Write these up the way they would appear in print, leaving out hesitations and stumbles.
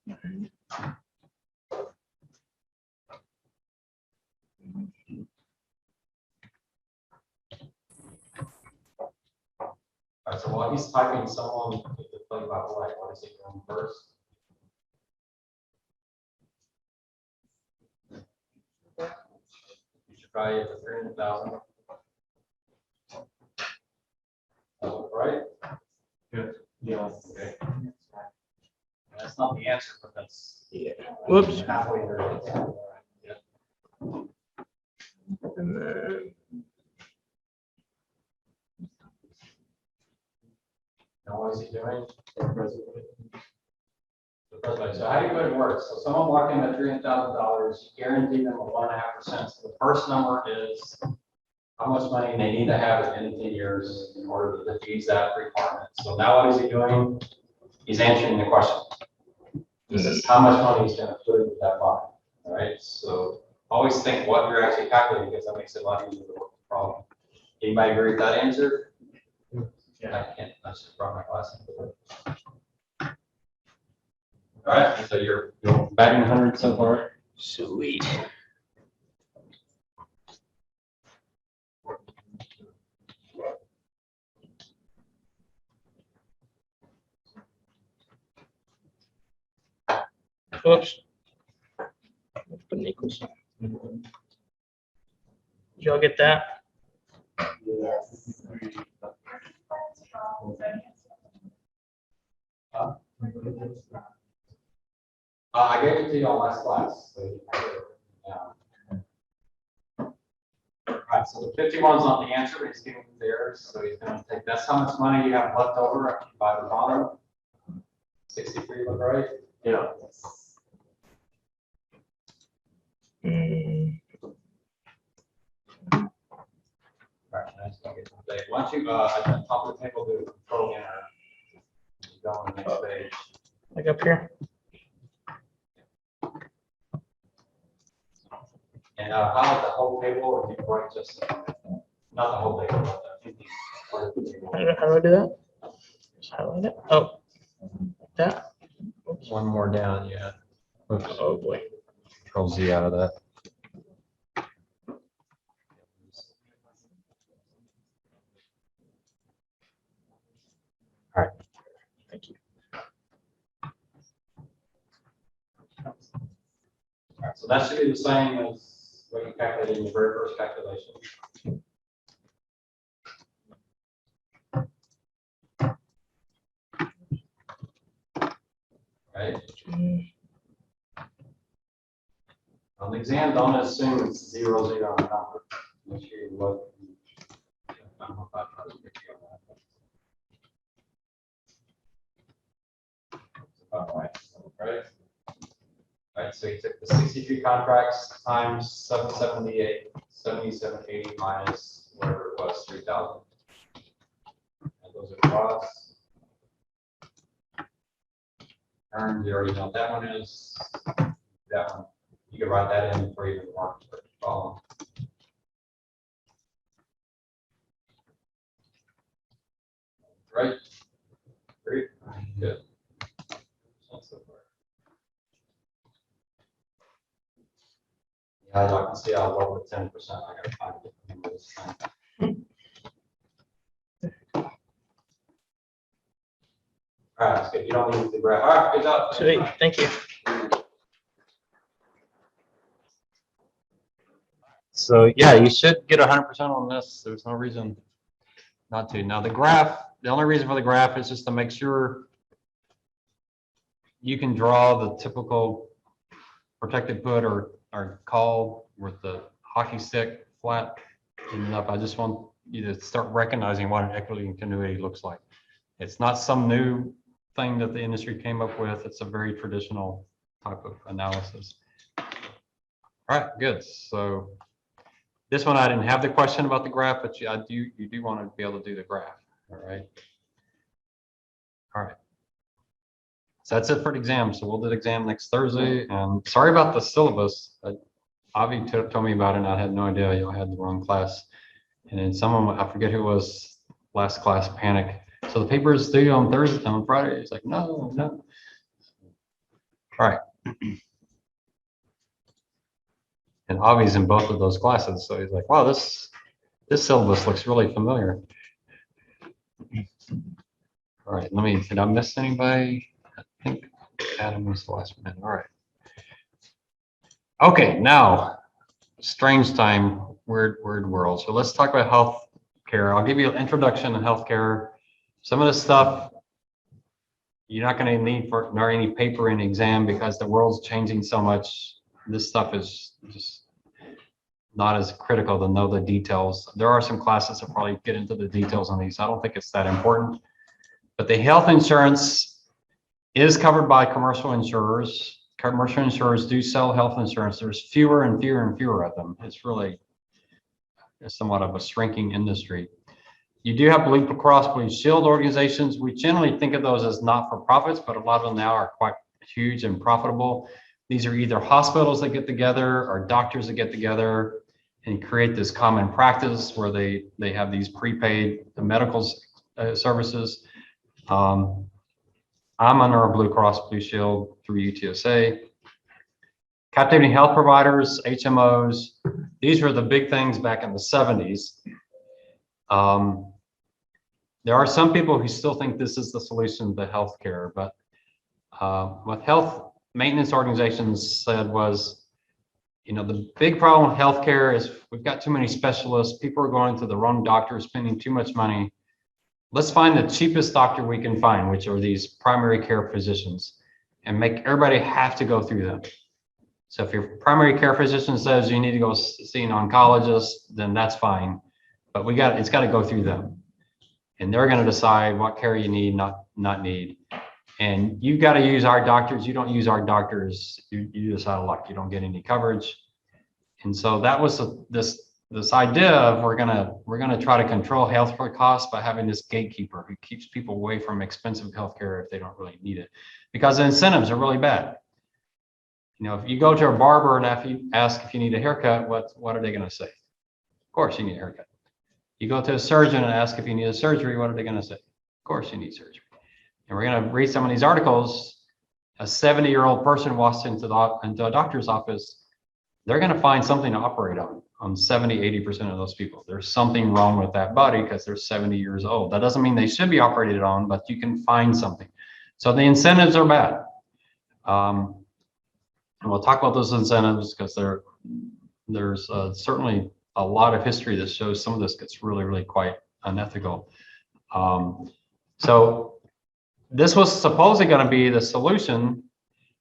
All right, so while he's typing, someone to think about what is he doing first? You should probably get the 300,000. Right? Good. Yeah. Okay. That's not the answer, but that's Whoops. halfway there. Yeah. And then Now what is he doing? The president. So how do you go to work? So someone walked in at $300,000, you guarantee them a 1.5%. So the first number is how much money they need to have at the end of 10 years in order to defeat that requirement. So now what is he doing? He's answering the question. This is how much money he's going to put into that bucket. All right. So always think what you're actually calculating, because that makes it a lot easier to work the problem. Anybody agree with that answer? Yeah, I can't. I just brought my glasses. All right. So you're batting 100 so far. sweet. Oops. Put an equal sign. Did y'all get that? Yes. I gave it to you on last class. So you have it down. All right, so the 51 is not the answer, but he's giving you theirs. So he's going to take, that's how much money you have left over by the bottom. 63, look right? Yeah. All right, nice to get to the page. Once you, at the top of the table, do control enter. You go on the next page. Like up here? And highlight the whole table, or you write just, not the whole table, but the 50 part of the table. How do I do that? Just highlight it. Oh, like that. Oops. One more down, yeah. Oops. Oh boy. Control Z out of that. All right. Thank you. All right, so that should be the same as what you calculated in your very first calculation. Right? On the exam, don't assume it's 0, 0 on the number. Make sure you look. I don't know if I've tried to get you on that. It's about right. Right? All right, so you took the 63 contracts times 778, 7780 minus whatever it was, 3,000. And those are costs. Earned, you already know what that one is. That one, you can write that in for even more column. Right? Great. Good. So far. Yeah, I can see I low with 10%. I got to find it this time. All right, that's good. You don't need the graph. All right, good job. Sweet. Thank you. So yeah, you should get 100% on this. There's no reason not to. Now the graph, the only reason for the graph is just to make sure you can draw the typical protected put or call with the hockey stick flat and up. I just want you to start recognizing what an equity continuity looks like. It's not some new thing that the industry came up with. It's a very traditional type of analysis. All right, good. So this one, I didn't have the question about the graph, but you do want to be able to do the graph. All right. All right. So that's it for the exam. So we'll do the exam next Thursday. And sorry about the syllabus. Avi told me about it and I had no idea y'all had the wrong class. And then someone, I forget who it was, last class panic. So the paper is due on Thursday, on Friday. It's like, no. All right. And Avi's in both of those classes, so he's like, wow, this syllabus looks really familiar. All right, did I miss anybody? I think Adam was the last one. All right. Okay, now, strange time, weird world. So let's talk about health care. I'll give you an introduction to healthcare. Some of the stuff you're not going to need for nor any paper in exam because the world's changing so much. This stuff is just not as critical to know the details. There are some classes that probably get into the details on these. I don't think it's that important. But the health insurance is covered by commercial insurers. Commercial insurers do sell health insurance. There's fewer and fewer and fewer of them. It's really somewhat of a shrinking industry. You do have Blue Cross Blue Shield organizations. We generally think of those as not-for-profits, but a lot of them now are quite huge and profitable. These are either hospitals that get together or doctors that get together and create this common practice where they have these prepaid medical services. I'm under a Blue Cross Blue Shield through UTSA. Captivity health providers, HMOs, these were the big things back in the 70s. There are some people who still think this is the solution to healthcare, but what health maintenance organizations said was, the big problem with healthcare is we've got too many specialists. People are going to the wrong doctor, spending too much money. Let's find the cheapest doctor we can find, which are these primary care physicians, and make everybody have to go through them. So if your primary care physician says you need to go see an oncologist, then that's fine. But it's got to go through them. And they're going to decide what care you need, not need. And you've got to use our doctors. You don't use our doctors, you just out of luck. You don't get any coverage. And so that was this idea of we're gonna try to control healthcare costs by having this gatekeeper who keeps people away from expensive healthcare if they don't really need it, because the incentives are really bad. If you go to a barber and ask if you need a haircut, what are they going to say? Of course you need a haircut. You go to a surgeon and ask if you need a surgery, what are they going to say? Of course you need surgery. And we're going to read some of these articles. A 70-year-old person walks into a doctor's office, they're going to find something to operate on 70, 80% of those people. There's something wrong with that body because they're 70 years old. That doesn't mean they should be operated on, but you can find something. So the incentives are bad. And we'll talk about those incentives because there's certainly a lot of history that shows some of this gets really, really quite unethical. So this was supposedly going to be the solution.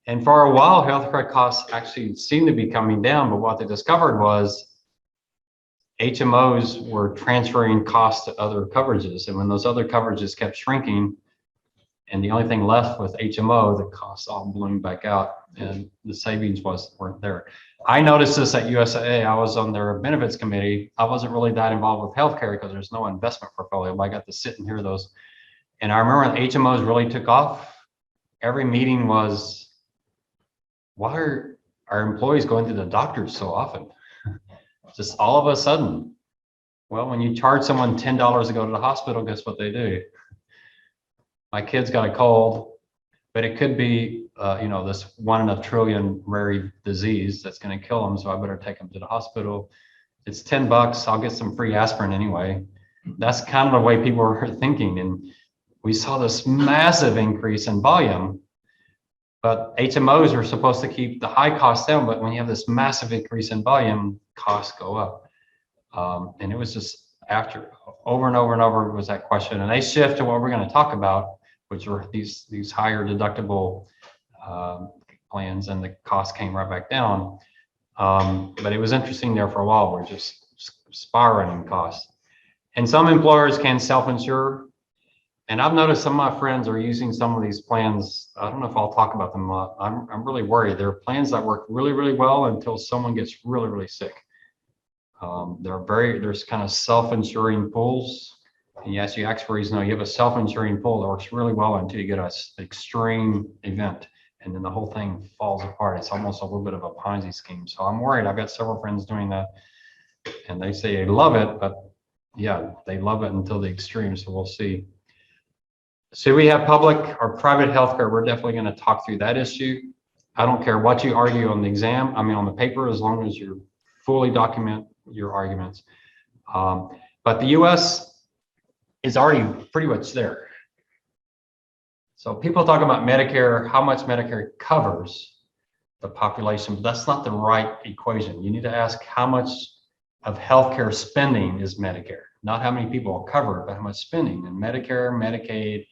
And for a while, healthcare costs actually seemed to be coming down. But what they discovered was HMOs were transferring costs to other coverages. And when those other coverages kept shrinking, and the only thing left with HMO, the costs all ballooned back out and the savings weren't there. I noticed this at USAA. I was on their benefits committee. I wasn't really that involved with healthcare because there's no investment portfolio, but I got to sit and hear those. And I remember when HMOs really took off, every meeting was, why are our employees going to the doctors so often? Just all of a sudden. Well, when you charge someone $10 to go to the hospital, guess what they do? My kid's got a cold, but it could be, this 1 in a trillion rare disease that's going to kill them. So I better take them to the hospital. It's $10. I'll get some free aspirin anyway. That's kind of the way people were thinking. And we saw this massive increase in volume, but HMOs are supposed to keep the high costs down. But when you have this massive increase in volume, costs go up. And it was just over and over and over was that question. And they shift to what we're going to talk about, which are these higher deductible plans, and the cost came right back down. But it was interesting there for a while. We're just spiraling in costs. And some employers can self-insure. And I've noticed some of my friends are using some of these plans. I don't know if I'll talk about them a lot. I'm really worried. There are plans that work really, really well until someone gets really, really sick. There's kind of self-insuring pools. And yes, you actuaries know you have a self-insuring pool that works really well until you get an extreme event, and then the whole thing falls apart. It's almost a little bit of a Ponzi scheme. So I'm worried. I've got several friends doing that, and they say they love it, but yeah, they love it until the extreme. So we'll see. So we have public or private healthcare. We're definitely going to talk through that issue. I don't care what you argue on the exam, I mean, on the paper, as long as you fully document your arguments. But the US is already pretty much there. So people talk about Medicare, how much Medicare covers the population, but that's not the right equation. You need to ask how much of healthcare spending is Medicare, not how many people are covered, but how much spending. And Medicare, Medicaid,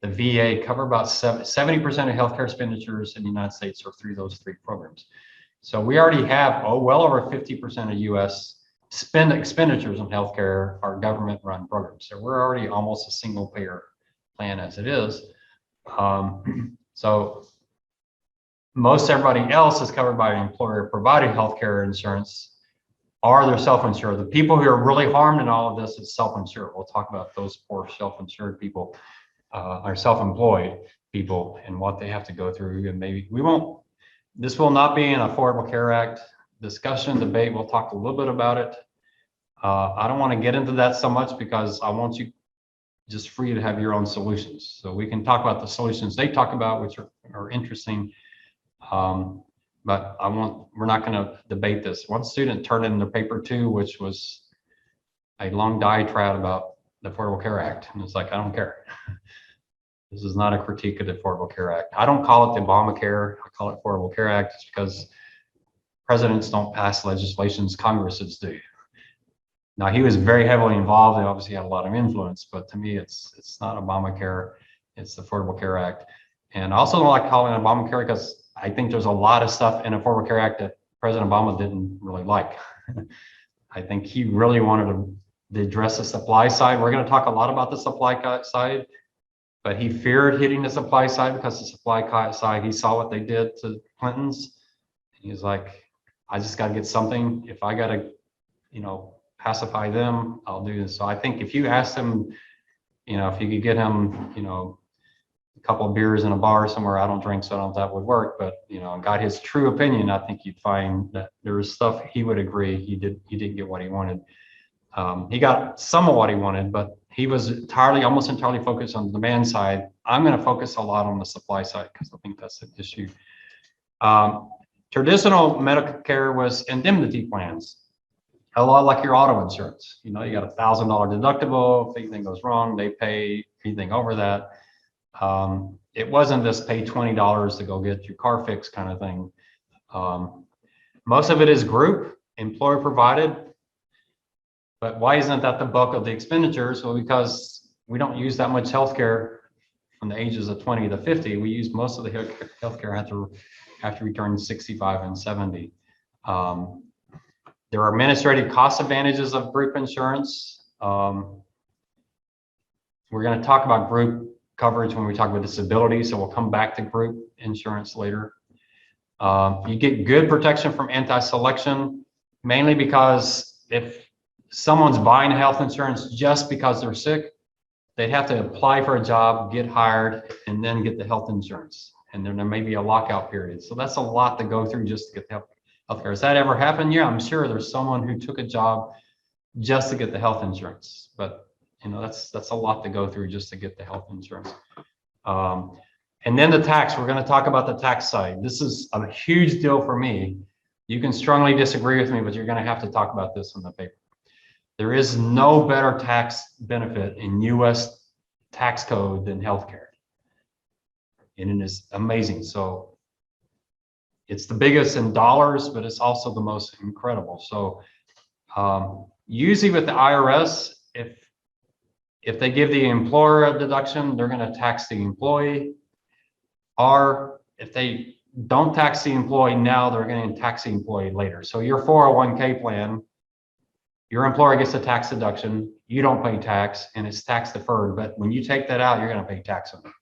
the VA cover about 70% of healthcare expenditures in the United States are through those three programs. So we already have, well over 50% of US expenditures on healthcare are government run programs. So we're already almost a single payer plan as it is. So most everybody else is covered by employer provided healthcare insurance, or they're self-insured. The people who are really harmed in all of this is self-insured. We'll talk about those poor self-insured people, or self-employed people, and what they have to go through. And maybe this will not be an Affordable Care Act discussion, debate. We'll talk a little bit about it. I don't want to get into that so much because I want you just free to have your own solutions. So we can talk about the solutions they talk about, which are interesting. But we're not going to debate this. One student turned in their paper too, which was a long diatribe about the Affordable Care Act. And it's like, I don't care. This is not a critique of the Affordable Care Act. I don't call it the Obamacare. I call it Affordable Care Act just because presidents don't pass legislations, Congresses do. Now, he was very heavily involved. He obviously had a lot of influence, but to me, it's not Obamacare. It's the Affordable Care Act. And I also don't like calling it Obamacare because I think there's a lot of stuff in the Affordable Care Act that President Obama didn't really like. I think he really wanted to address the supply side. We're going to talk a lot about the supply side, but he feared hitting the supply side because the supply side, he saw what they did to Clinton's. He's like, I just got to get something. If I got to, pacify them, I'll do this. So I think if you asked him, if you could get him, a couple of beers in a bar somewhere, I don't drink, so I don't know if that would work, but got his true opinion, I think you'd find that there was stuff he would agree he didn't get what he wanted. He got some of what he wanted, but he was almost entirely focused on the demand side. I'm going to focus a lot on the supply side because I think that's an issue. Traditional medical care was indemnity plans. A lot like your auto insurance. You got $1,000 deductible. If anything goes wrong, they pay anything over that. It wasn't this pay $20 to go get your car fixed kind of thing. Most of it is group, employer provided. But why isn't that the bulk of the expenditures? Well, because we don't use that much healthcare from the ages of 20 to 50. We use most of the healthcare after we turn 65 and 70. There are administrative cost advantages of group insurance. We're going to talk about group coverage when we talk about disability, so we'll come back to group insurance later. You get good protection from anti-selection, mainly because if someone's buying health insurance just because they're sick, they'd have to apply for a job, get hired, and then get the health insurance. And then there may be a lockout period. So that's a lot to go through just to get the healthcare. Has that ever happened? Yeah, I'm sure there's someone who took a job just to get the health insurance, but that's a lot to go through just to get the health insurance. And then the tax, we're going to talk about the tax side. This is a huge deal for me. You can strongly disagree with me, but you're going to have to talk about this in the paper. There is no better tax benefit in US tax code than healthcare. And it is amazing. So it's the biggest in dollars, but it's also the most incredible. So usually with the IRS, if they give the employer a deduction, they're going to tax the employee. Or if they don't tax the employee now, they're going to tax the employee later. So your 401k plan, your employer gets a tax deduction, you don't pay tax, and it's tax deferred. But when you take that out, you're going to pay tax on it.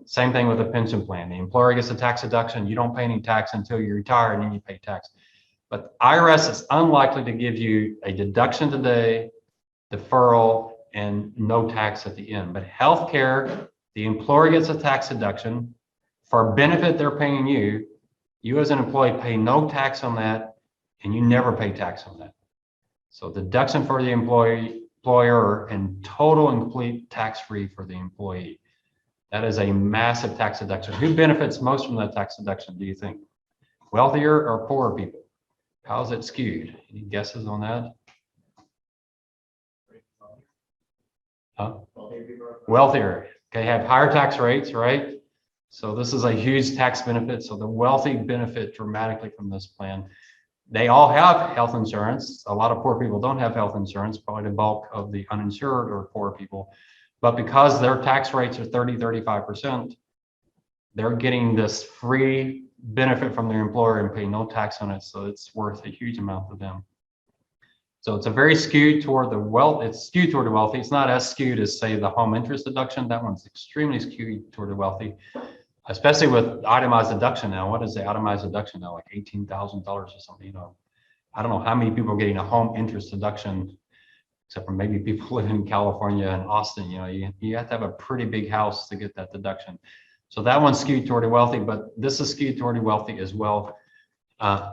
Same thing with a pension plan. The employer gets a tax deduction, you don't pay any tax until you retire, and then you pay tax. But IRS is unlikely to give you a deduction today, deferral, and no tax at the end. But healthcare, the employer gets a tax deduction for a benefit they're paying you. You as an employee pay no tax on that, and you never pay tax on that. So deduction for the employer and total and complete tax-free for the employee. That is a massive tax deduction. Who benefits most from that tax deduction, do you think? Wealthier or poorer people? How's it skewed? Any guesses on that? Huh? Wealthier. Okay, have higher tax rates, right? So this is a huge tax benefit. So the wealthy benefit dramatically from this plan. They all have health insurance. A lot of poor people don't have health insurance, probably the bulk of the uninsured or poor people. But because their tax rates are 35%, they're getting this free benefit from their employer and pay no tax on it. So it's worth a huge amount to them. So it's a very skewed toward the wealth. It's skewed toward the wealthy. It's not as skewed as, say, the home interest deduction. That one's extremely skewed toward the wealthy, especially with itemized deduction now. What is the itemized deduction now? Like $18,000 or something, you know. I don't know how many people are getting a home interest deduction, except for maybe people living in California and Austin. You know, you have to have a pretty big house to get that deduction. So that one's skewed toward the wealthy, but this is skewed toward the wealthy as well. You're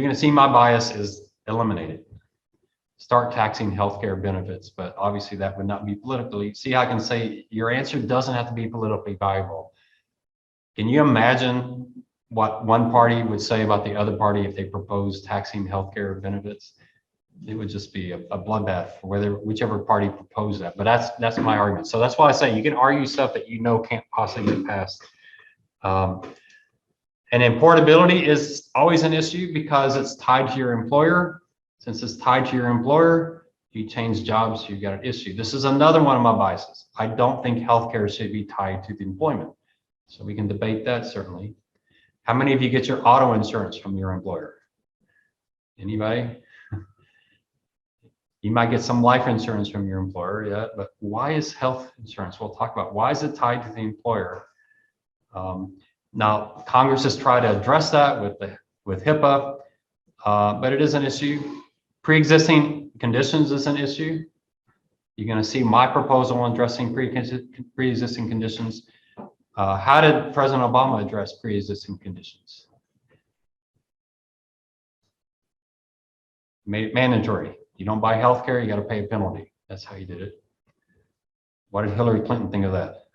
going to see my bias is eliminated. Start taxing healthcare benefits, but obviously that would not be politically. See how I can say your answer doesn't have to be politically viable. Can you imagine what one party would say about the other party if they proposed taxing healthcare benefits? It would just be a bloodbath for whichever party proposed that. But that's my argument. So that's why I say you can argue stuff that you know can't possibly get passed. And then portability is always an issue because it's tied to your employer. Since it's tied to your employer, you change jobs, you got an issue. This is another one of my biases. I don't think healthcare should be tied to the employment. So we can debate that certainly. How many of you get your auto insurance from your employer? Anybody? You might get some life insurance from your employer, yeah, but why is health insurance? We'll talk about why is it tied to the employer? Now, Congress has tried to address that with HIPAA, but it is an issue. Pre-existing conditions is an issue. You're going to see my proposal on addressing pre-existing conditions. How did President Obama address pre-existing conditions? Made it mandatory. You don't buy healthcare, you got to pay a penalty. That's how he did it. What did Hillary Clinton think of that?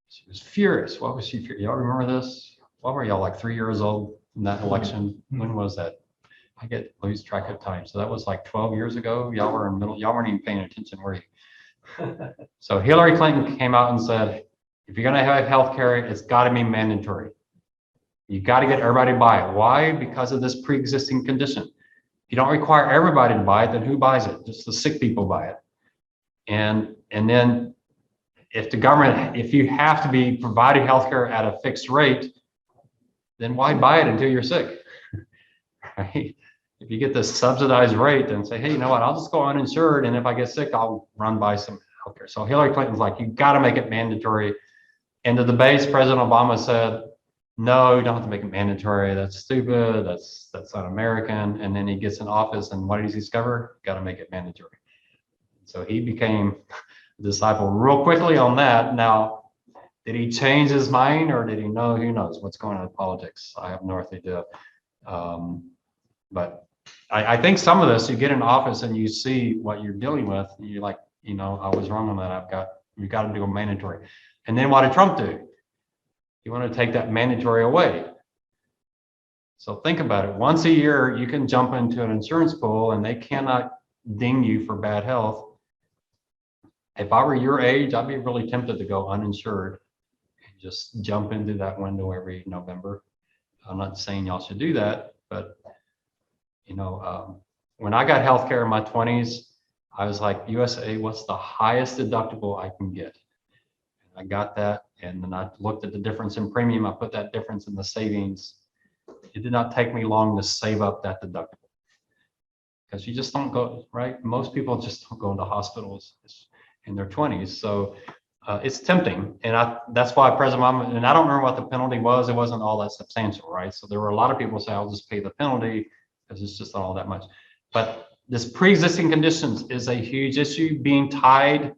She was furious. What was she furious? Y'all remember this? What were y'all, like 3 years old in that election? When was that? I lose track of time. So that was like 12 years ago. Y'all were in the middle. Y'all weren't even paying attention, were you? So Hillary Clinton came out and said, if you're going to have healthcare, it's got to be mandatory. You got to get everybody to buy it. Why? Because of this pre-existing condition. If you don't require everybody to buy it, then who buys it? Just the sick people buy it. And then if the government, if you have to be providing healthcare at a fixed rate, then why buy it until you're sick? Right? If you get this subsidized rate, then say, hey, you know what? I'll just go uninsured, and if I get sick, I'll run by some healthcare. So Hillary Clinton's like, you got to make it mandatory. In the debates, President Obama said, no, you don't have to make it mandatory. That's stupid. That's un-American. And then he gets in office, and what does he discover? Got to make it mandatory. So he became a disciple real quickly on that. Now, did he change his mind, or did he know? Who knows what's going on in politics? I have no idea. But I think some of this, you get in office and you see what you're dealing with, and you're like, you know, I was wrong on that. We got to do a mandatory. And then what did Trump do? You want to take that mandatory away. So think about it. Once a year, you can jump into an insurance pool and they cannot ding you for bad health. If I were your age, I'd be really tempted to go uninsured and just jump into that window every November. I'm not saying y'all should do that, but you know, when I got healthcare in my 20s, I was like, USAA, what's the highest deductible I can get? I got that, and then I looked at the difference in premium. I put that difference in the savings. It did not take me long to save up that deductible, because you just don't go, right? Most people just don't go into hospitals in their 20s. So it's tempting, and that's why President Obama, and I don't remember what the penalty was. It wasn't all that substantial, right? So there were a lot of people say, I'll just pay the penalty because it's just not all that much. But this pre-existing conditions is a huge issue. Being tied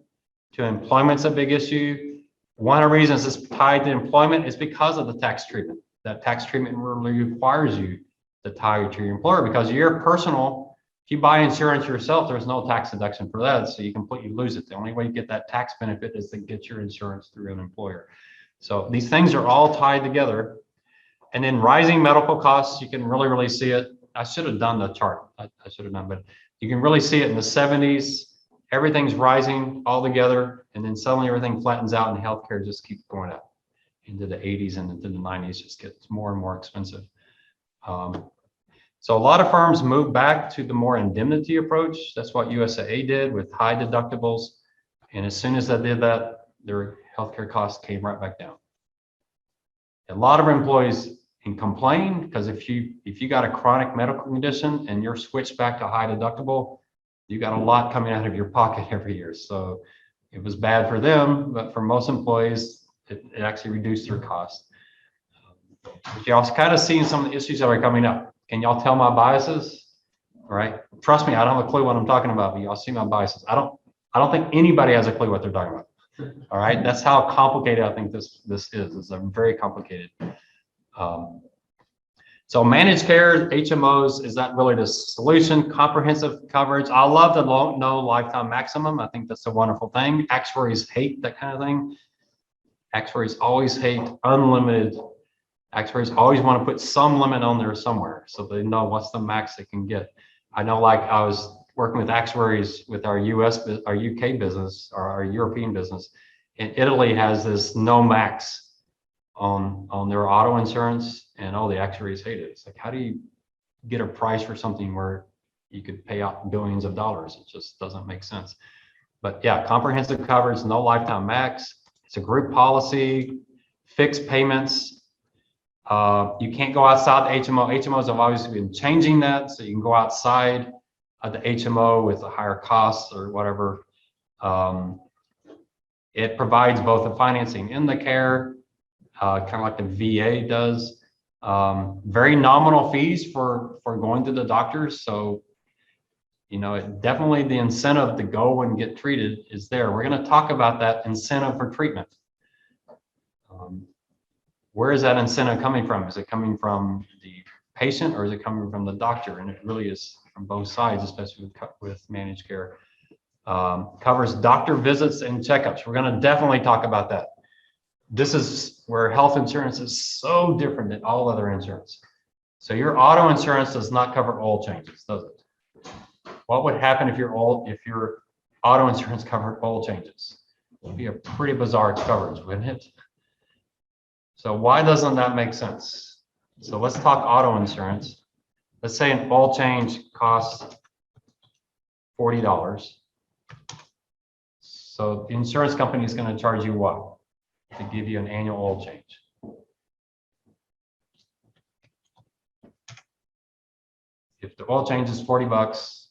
to employment's a big issue. One of the reasons it's tied to employment is because of the tax treatment. That tax treatment really requires you to tie to your employer, because your personal If you buy insurance yourself, there's no tax deduction for that, so you completely lose it. The only way you get that tax benefit is to get your insurance through an employer. So these things are all tied together. And then rising medical costs, you can really see it. I should have done the chart. I should have done, but you can really see it in the 70s. Everything's rising all together, and then suddenly everything flattens out and healthcare just keeps going up into the 80s and into the 90s, just gets more and more expensive. So a lot of firms move back to the more indemnity approach. That's what USAA did with high deductibles. And as soon as they did that, their healthcare costs came right back down. A lot of employees can complain because if you got a chronic medical condition and you're switched back to high deductible, you got a lot coming out of your pocket every year. So it was bad for them, but for most employees, it actually reduced their cost. But you're also kind of seeing some of the issues that are coming up. Can y'all tell my biases? All right. Trust me, I don't have a clue what I'm talking about, but y'all see my biases. I don't think anybody has a clue what they're talking about. All right. That's how complicated I think this is. It's a very complicated. So managed care, HMOs, is that really the solution? Comprehensive coverage. I love the no lifetime maximum. I think that's a wonderful thing. Actuaries hate that kind of thing. Actuaries always hate unlimited. Actuaries always want to put some limit on there somewhere so they know what's the max they can get. I know, like I was working with actuaries with our UK business or our European business, and Italy has this no max on their auto insurance, and all the actuaries hate it. It's like, how do you get a price for something where you could pay out billions of dollars? It just doesn't make sense. But yeah, comprehensive coverage, no lifetime max. It's a group policy, fixed payments. You can't go outside the HMO. HMOs have obviously been changing that, so you can go outside of the HMO with a higher cost or whatever. It provides both the financing and the care, kind of like the VA does. Very nominal fees for going to the doctors. So, you know, definitely the incentive to go and get treated is there. We're going to talk about that incentive for treatment. Where is that incentive coming from? Is it coming from the patient or is it coming from the doctor? And it really is from both sides, especially with managed care. Covers doctor visits and checkups. We're going to definitely talk about that. This is where health insurance is so different than all other insurance. So your auto insurance does not cover oil changes, does it? What would happen if your auto insurance covered oil changes? It would be a pretty bizarre coverage, wouldn't it? So why doesn't that make sense? So let's talk auto insurance. Let's say an oil change costs $40. So the insurance company is going to charge you what? To give you an annual oil change. If the oil change is $40,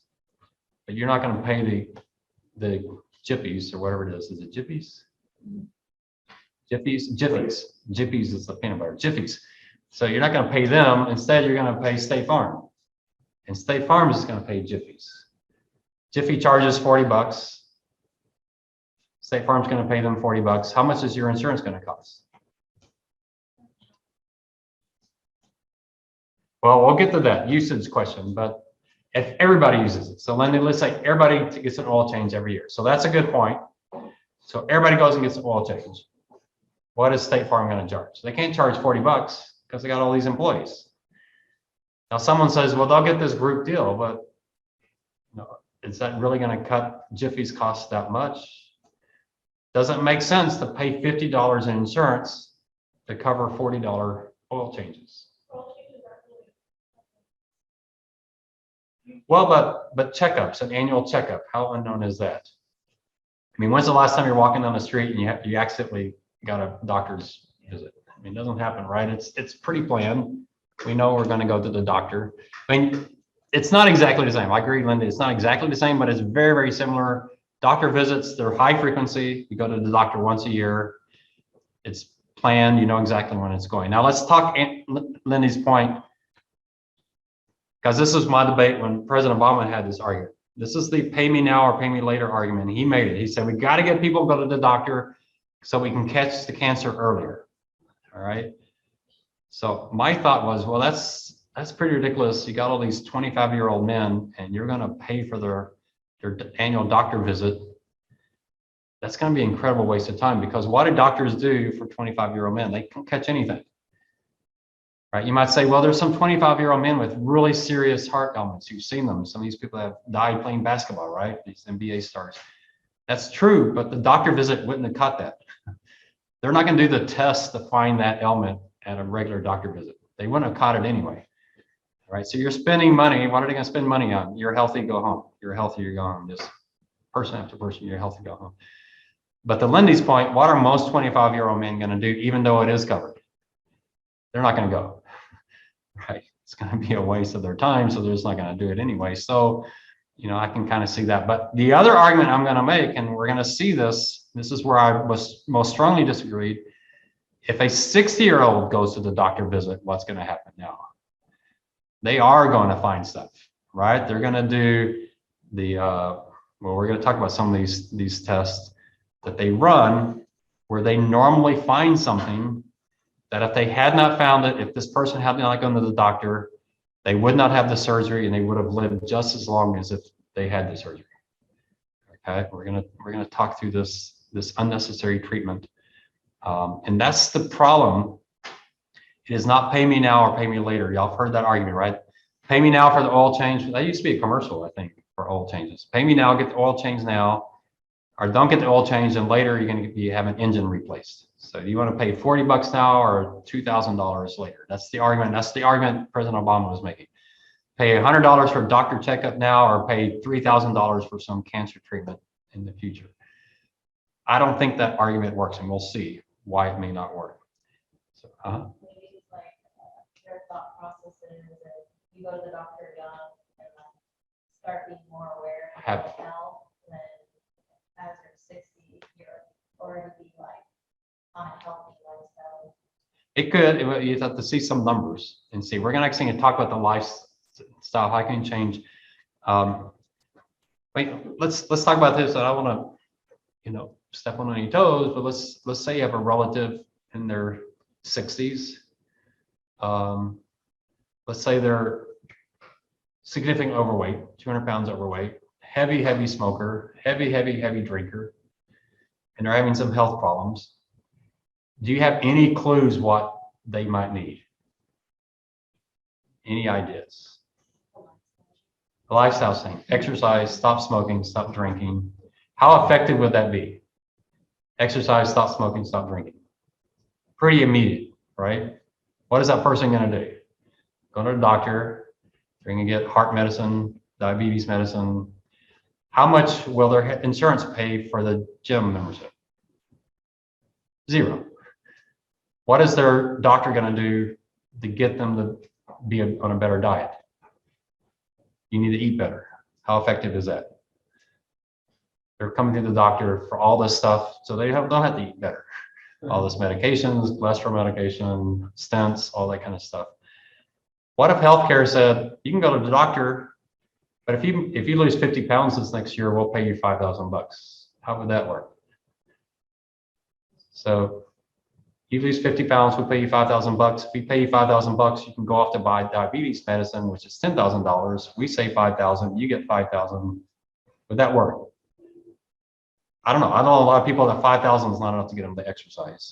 but you're not going to pay the Jippies or whatever it is. Is it Jippies? Jiffies is the peanut butter. Jiffies. So you're not going to pay them. Instead, you're going to pay State Farm. And State Farm is going to pay Jiffies. Jiffy charges $40. State Farm's going to pay them $40. How much is your insurance going to cost? Well, we'll get to that usage question, but if everybody uses it, so let's say everybody gets an oil change every year. So that's a good point. So everybody goes and gets an oil change. What is State Farm going to charge? They can't charge $40 because they got all these employees. Now someone says, well, they'll get this group deal, but no, is that really going to cut Jiffy's costs that much? Doesn't make sense to pay $50 in insurance to cover $40 oil changes. Well, but checkups, an annual checkup, how unknown is that? I mean, when's the last time you're walking down the street and you accidentally got a doctor's visit? I mean, it doesn't happen, right? It's pretty planned. We know we're going to go to the doctor. I mean, it's not exactly the same. I agree, Linda. It's not exactly the same, but it's very, very similar. Doctor visits, they're high frequency. You go to the doctor once a year. It's planned. You know exactly when it's going. Now let's talk Lindy's point, because this is my debate when President Obama had this argument. This is the pay me now or pay me later argument. He made it. He said, we got to get people to go to the doctor so we can catch the cancer earlier. All right. So my thought was, well, that's that's pretty ridiculous. You got all these 25-year-old men and you're going to pay for their annual doctor visit. That's going to be an incredible waste of time, because what do doctors do for 25-year-old men? They don't catch anything. Right? You might say, well, there's some 25-year-old men with really serious heart ailments. You've seen them. Some of these people have died playing basketball, right? These NBA stars. That's true, but the doctor visit wouldn't have caught that. They're not going to do the test to find that ailment at a regular doctor visit. They wouldn't have caught it anyway. Right? So you're spending money. What are they going to spend money on? You're healthy, go home. You're healthy, you go home. Just person after person, you're healthy, go home. But to Lindy's point, what are most 25-year-old men going to do, even though it is covered? They're not going to go. Right? It's going to be a waste of their time, so they're just not going to do it anyway. So, you know, I can kind of see that. But the other argument I'm going to make, and we're going to see this, this is where I was most strongly disagreed. If a 60-year-old goes to the doctor visit, what's going to happen now? They are going to find stuff, right? They're going to do the, well, we're going to talk about some of these tests that they run where they normally find something that if they had not found it, if this person had not gone to the doctor, they would not have the surgery and they would have lived just as long as if they had the surgery. Okay, we're gonna talk through this unnecessary treatment, and that's the problem. It is not pay me now or pay me later. Y'all have heard that argument, right? Pay me now for the oil change. That used to be a commercial, I think, for oil changes. Pay me now, get the oil change now, or don't get the oil change, and later you're going to have an engine replaced. So do you want to pay $40 now or $2,000 later? That's the argument. That's the argument President Obama was making. Pay $100 for a doctor checkup now, or pay $3,000 for some cancer treatment in the future. I don't think that argument works, and we'll see why it may not work. So, maybe it's like their thought process is that you go to the doctor young and then start being more aware of health, then as you're 60, you're already be like on a healthy lifestyle. it could. You have to see some numbers and see. We're going to actually talk about the lifestyle, how can change. Wait, let's talk about this. I don't want to, you know, step on any toes, but let's say you have a relative in their 60s. Let's say they're significantly overweight, 200 pounds overweight, heavy smoker, heavy drinker, and they're having some health problems. Do you have any clues what they might need? Any ideas? A lifestyle thing: exercise, stop smoking, stop drinking. How effective would that be? Exercise, stop smoking, stop drinking. Pretty immediate, right? What is that person going to do? Go to the doctor. They're going to get heart medicine, diabetes medicine. How much will their insurance pay for the gym membership? Zero. What is their doctor going to do to get them to be on a better diet? You need to eat better. How effective is that? They're coming to the doctor for all this stuff, so they don't have to eat better. All this medications, cholesterol medication, stents, all that kind of stuff. What if healthcare said, you can go to the doctor, but if you lose 50 pounds this next year, we'll pay you $5,000. How would that work? So you lose 50 pounds, we'll pay you $5,000. If we pay you $5,000, you can go off to buy diabetes medicine, which is $10,000. We say $5,000, you get $5,000. Would that work? I don't know. I know a lot of people that 5,000 is not enough to get them to exercise.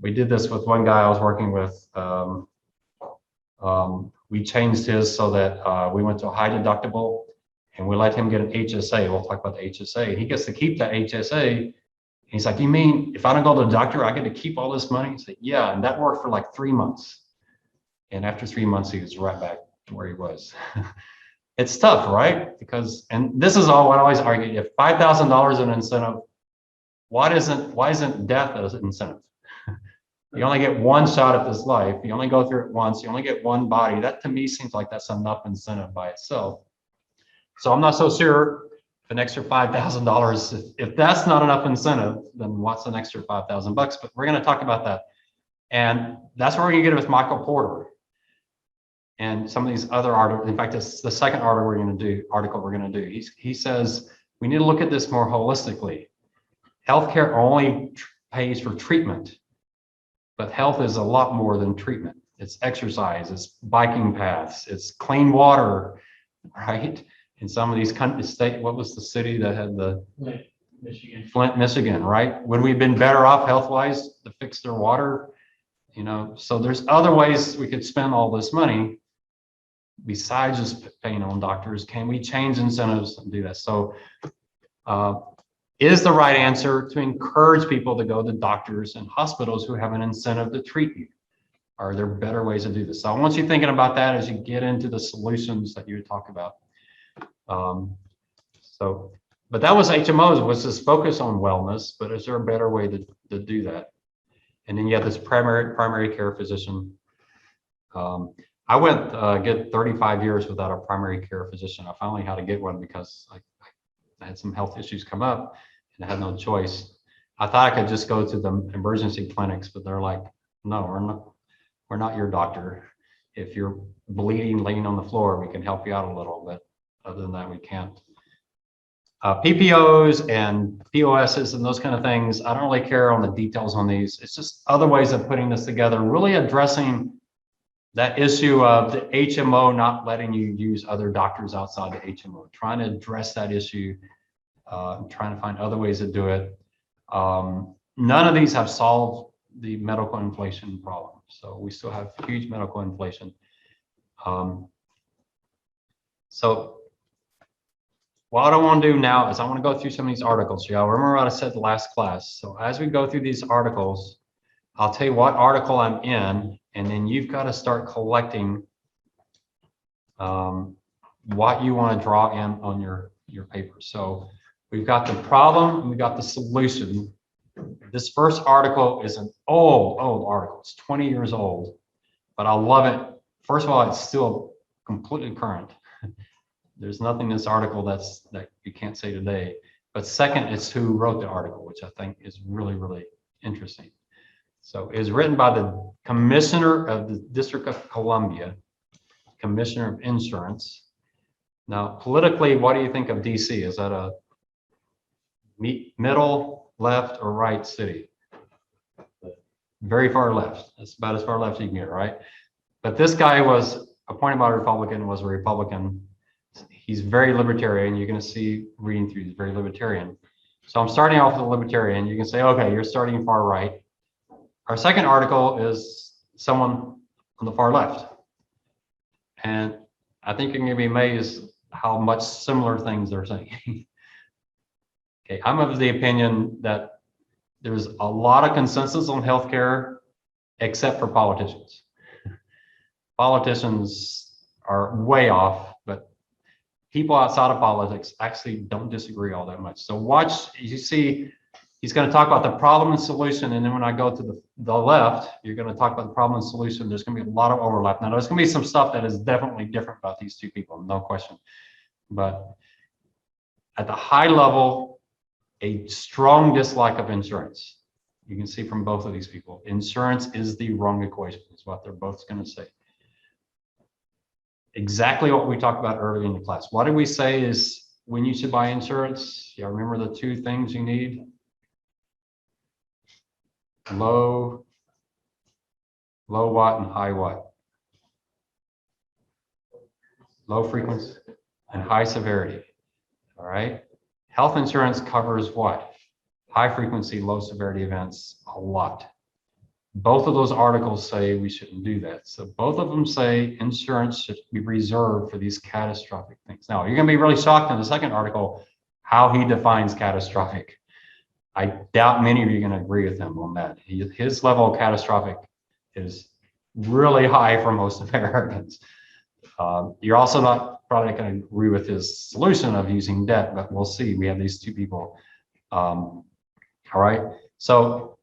We did this with one guy I was working with. We changed his so that we went to a high deductible and we let him get an HSA. We'll talk about the HSA. He gets to keep that HSA. He's like, you mean if I don't go to the doctor, I get to keep all this money? He's like, yeah. And that worked for like 3 months. And after 3 months, he was right back to where he was. It's tough, right? Because, and this is all what I always argue, if $5,000 an incentive, why isn't death an incentive? You only get one shot at this life. You only go through it once. You only get one body. That to me seems like that's enough incentive by itself. So I'm not so sure if an extra $5,000, if that's not enough incentive, then what's an extra $5,000? But we're going to talk about that. And that's where we're going to get it with Michael Porter and some of these other articles. In fact, it's the second article we're going to do. He says we need to look at this more holistically. Healthcare only pays for treatment, but health is a lot more than treatment. it's exercise, it's biking paths, it's clean water, right? In some of these countries, what was the city that had the Michigan. Flint, Michigan, right? Would we have been better off health-wise to fix their water? You know, so there's other ways we could spend all this money besides just paying on doctors. Can we change incentives and do that? So is the right answer to encourage people to go to doctors and hospitals who have an incentive to treat you? Are there better ways to do this? So I want you thinking about that as you get into the solutions that you talk about. But that was HMOs, was this focus on wellness, but is there a better way to do that? And then you have this primary care physician. I went get 35 years without a primary care physician. I finally had to get one because I had some health issues come up and I had no choice. I thought I could just go to the emergency clinics, but they're like, no, we're not your doctor. If you're bleeding, laying on the floor, we can help you out a little, but other than that, we can't. PPOs and POSs and those kind of things, I don't really care on the details on these. It's just other ways of putting this together, really addressing that issue of the HMO not letting you use other doctors outside the HMO, trying to address that issue, trying to find other ways to do it. None of these have solved the medical inflation problem. So we still have huge medical inflation. So what I want to do now is I want to go through some of these articles. Y'all remember what I said the last class. So as we go through these articles, I'll tell you what article I'm in, and then you've got to start collecting what you want to draw in on your paper. So we've got the problem and we've got the solution. This first article is an old article. It's 20 years old, but I love it. First of all, it's still completely current. There's nothing in this article that you can't say today. But second, it's who wrote the article, which I think is really, really interesting. So it was written by the Commissioner of the District of Columbia, Commissioner of Insurance. Now, politically, what do you think of DC? Is that a middle, left, or right city? Very far left. That's about as far left you can get, right? But this guy was appointed by a Republican, was a Republican. He's very libertarian. You're going to see reading through, he's very libertarian. So I'm starting off with a libertarian. You can say, okay, you're starting far right. Our second article is someone on the far left. And I think you're going to be amazed how much similar things they're saying. Okay, I'm of the opinion that there's a lot of consensus on healthcare, except for politicians. Politicians are way off, but people outside of politics actually don't disagree all that much. So watch, you see, he's going to talk about the problem and solution. And then when I go to the left, you're going to talk about the problem and solution. There's going to be a lot of overlap. Now, there's going to be some stuff that is definitely different about these two people, no question. But at the high level, a strong dislike of insurance. You can see from both of these people, insurance is the wrong equation, is what they're both going to say. Exactly what we talked about earlier in the class. What did we say is when you should buy insurance? Yeah, remember the two things you need? Low what and high what? Low frequency and high severity. All right. Health insurance covers what? High frequency, low severity events a lot. Both of those articles say we shouldn't do that. So both of them say insurance should be reserved for these catastrophic things. Now, you're going to be really shocked in the second article how he defines catastrophic. I doubt many of you are going to agree with him on that. His level of catastrophic is really high for most Americans. You're also not probably going to agree with his solution of using debt, but we'll see. We have these two people. All right. So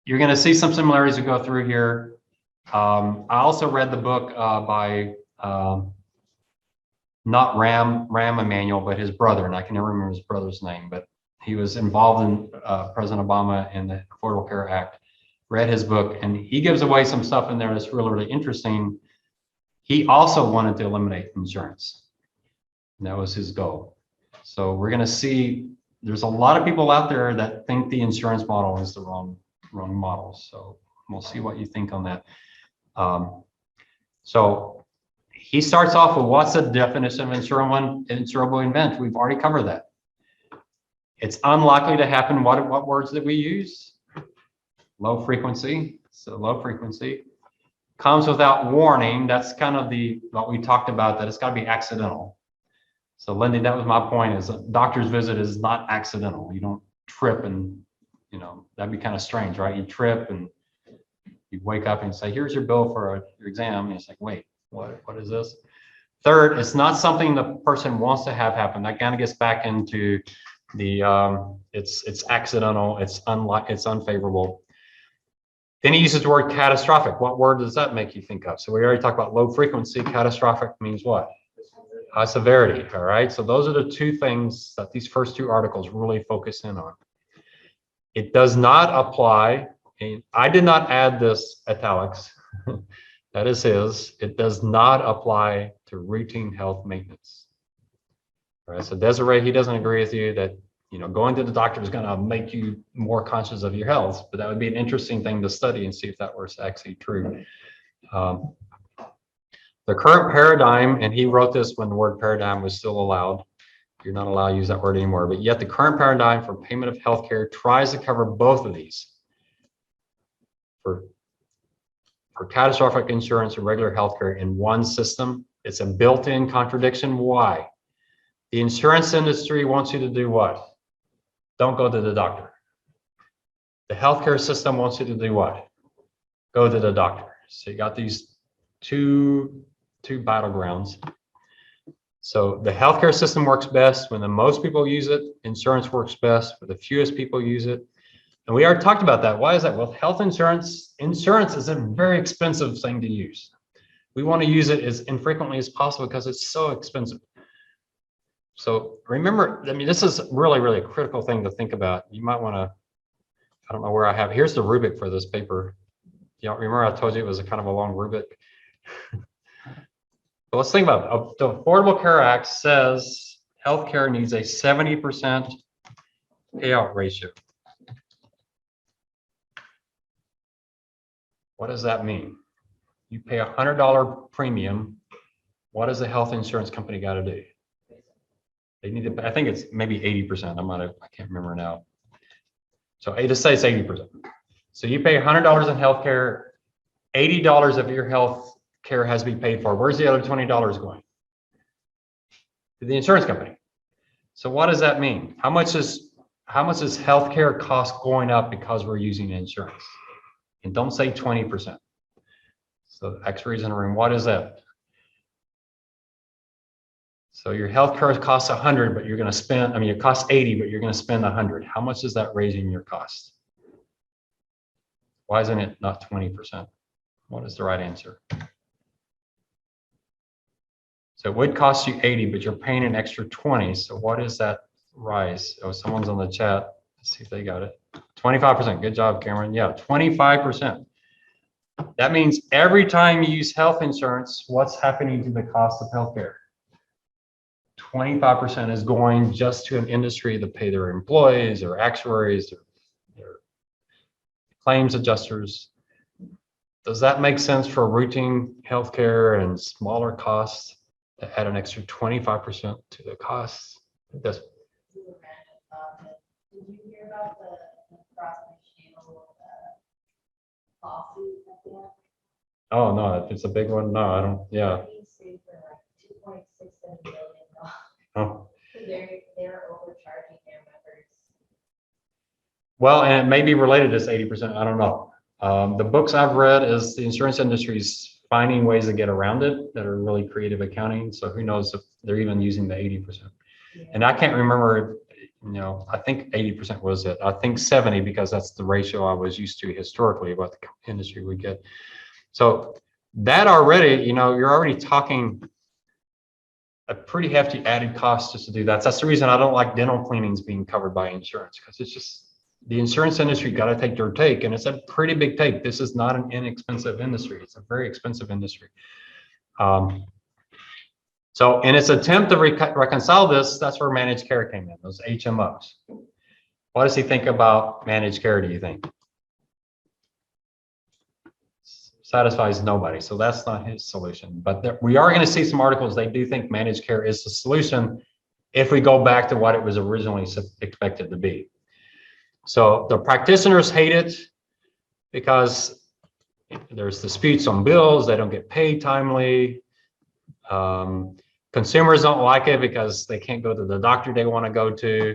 you're going to see some similarities we go through here. I also read the book by not Ram Emanuel, but his brother, and I can never remember his brother's name, but he was involved in President Obama and the Affordable Care Act. Read his book, and he gives away some stuff in there that's really, really interesting. He also wanted to eliminate insurance. And that was his goal. So we're going to see there's a lot of people out there that think the insurance model is the wrong model. So We'll see what you think on that. So he starts off with what's the definition of insurable event? We've already covered that. It's unlikely to happen. What words did we use? Low frequency. So low frequency comes without warning. That's kind of what we talked about, that it's got to be accidental. So Lindy, that was my point, is a doctor's visit is not accidental. You don't trip and, that'd be kind of strange, right? You trip and you wake up and say, here's your bill for your exam. And it's like, wait, what is this? Third, it's not something the person wants to have happen. That kind of gets back into the, it's accidental, it's unfavorable. Then he uses the word catastrophic. What word does that make you think of? So we already talked about low frequency. Catastrophic means what? High severity. All right. So those are the two things that these first two articles really focus in on. It does not apply. And I did not add this italics. That is his. It does not apply to routine health maintenance. All right. So Desiree, he doesn't agree with you that going to the doctor is going to make you more conscious of your health, but that would be an interesting thing to study and see if that was actually true. The current paradigm, and he wrote this when the word paradigm was still allowed. You're not allowed to use that word anymore, but yet the current paradigm for payment of healthcare tries to cover both of these. For catastrophic insurance and regular healthcare in one system, it's a built-in contradiction. Why? The insurance industry wants you to do what? Don't go to the doctor. The healthcare system wants you to do what? Go to the doctor. So you got these two battlegrounds. So the healthcare system works best when the most people use it. Insurance works best when the fewest people use it. And we already talked about that. Why is that? Well, health insurance is a very expensive thing to use. We want to use it as infrequently as possible because it's so expensive. So remember, this is really, really a critical thing to think about. You might want to, I don't know where I have, here's the rubric for this paper. You remember I told you it was a kind of a long rubric. But let's think about it. The Affordable Care Act says healthcare needs a 70% payout ratio. What does that mean? You pay $100 premium. What does the health insurance company got to do? They need to, I think it's maybe 80%. I can't remember now. So just say it's 80%. So you pay $100 in healthcare, $80 of your health care has to be paid for. Where's the other $20 going? To the insurance company. So what does that mean? How much is healthcare cost going up because we're using insurance? And don't say 20%. So X-rays in the room, what is that? So your healthcare costs 100, but you're going to spend, it costs 80, but you're going to spend 100. How much is that raising your cost? Why isn't it not 20%? What is the right answer? So it would cost you 80, but you're paying an extra 20. So what is that rise? Oh, someone's on the chat. Let's see if they got it. 25%. Good job, Cameron. Yeah, 25%. That means every time you use health insurance, what's happening to the cost of healthcare? 25% is going just to an industry to pay their employees or actuaries or their claims adjusters. Does that make sense for routine healthcare and smaller costs to add an extra 25% to the costs? It does. Did you hear about the cross-channel lawsuit at the end? Oh, no, if it's a big one, no, I don't, yeah. They sued for like $2.67 billion. Oh. They're overcharging their members. Well, and it may be related to this 80%, I don't know. The books I've read is the insurance industry's finding ways to get around it that are really creative accounting. So who knows if they're even using the 80%. Yeah. And I can't remember, I think 80% was it. I think 70 because that's the ratio I was used to historically what the industry would get. So that already, you're already talking a pretty hefty added cost just to do that. That's the reason I don't like dental cleanings being covered by insurance, because it's just, the insurance industry got to take their take, and it's a pretty big take. This is not an inexpensive industry. It's a very expensive industry. So in its attempt to reconcile this, that's where managed care came in, those HMOs. What does he think about managed care, do you think? satisfies nobody. So that's not his solution. But we are going to see some articles. They do think managed care is the solution if we go back to what it was originally expected to be. So the practitioners hate it because there's disputes on bills. They don't get paid timely. Consumers don't like it because they can't go to the doctor they want to go to.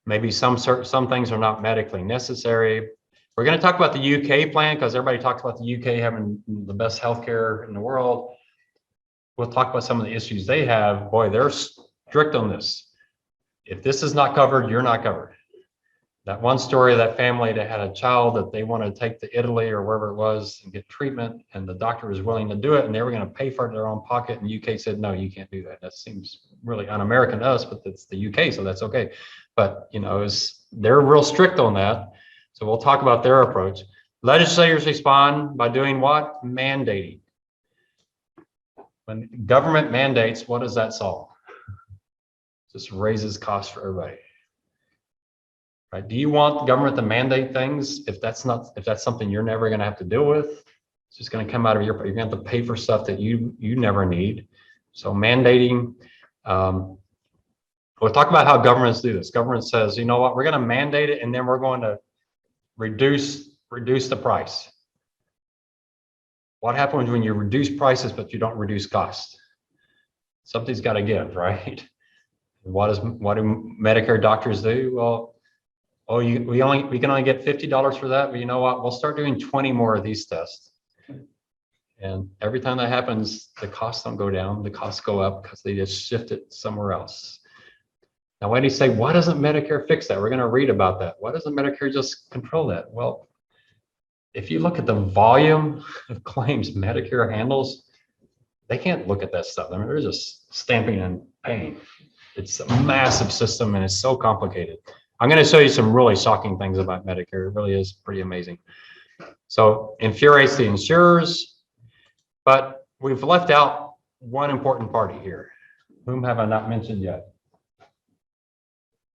Maybe some things are not medically necessary. We're going to talk about the UK plan because everybody talks about the UK having the best healthcare in the world. We'll talk about some of the issues they have. Boy, they're strict on this. If this is not covered, you're not covered. That one story of that family that had a child that they wanted to take to Italy or wherever it was and get treatment, and the doctor was willing to do it, and they were going to pay for it in their own pocket, and UK said, no, you can't do that. That seems really un-American to us, but it's the UK, so that's okay. But they're real strict on that. So we'll talk about their approach. Legislators respond by doing what? Mandating. When government mandates, what does that solve? Just raises costs for everybody. Right? Do you want the government to mandate things if that's something you're never going to have to deal with? It's just going to come out of you're going to have to pay for stuff that you never need. So mandating. We'll talk about how governments do this. Government says, you know what, we're going to mandate it, and then we're going to reduce the price. What happens when you reduce prices but you don't reduce costs? Something's got to give, right? What do Medicare doctors do? Well, we can only get $50 for that. But you know what? We'll start doing 20 more of these tests. And every time that happens, the costs don't go down. The costs go up because they just shift it somewhere else. Now, when you say, why doesn't Medicare fix that? We're going to read about that. Why doesn't Medicare just control that? Well, if you look at the volume of claims Medicare handles, they can't look at that stuff. I mean, they're just stamping and paying. It's a massive system and it's so complicated. I'm going to show you some really shocking things about Medicare. It really is pretty amazing. So infuriates the insurers, but we've left out one important party here. Whom have I not mentioned yet?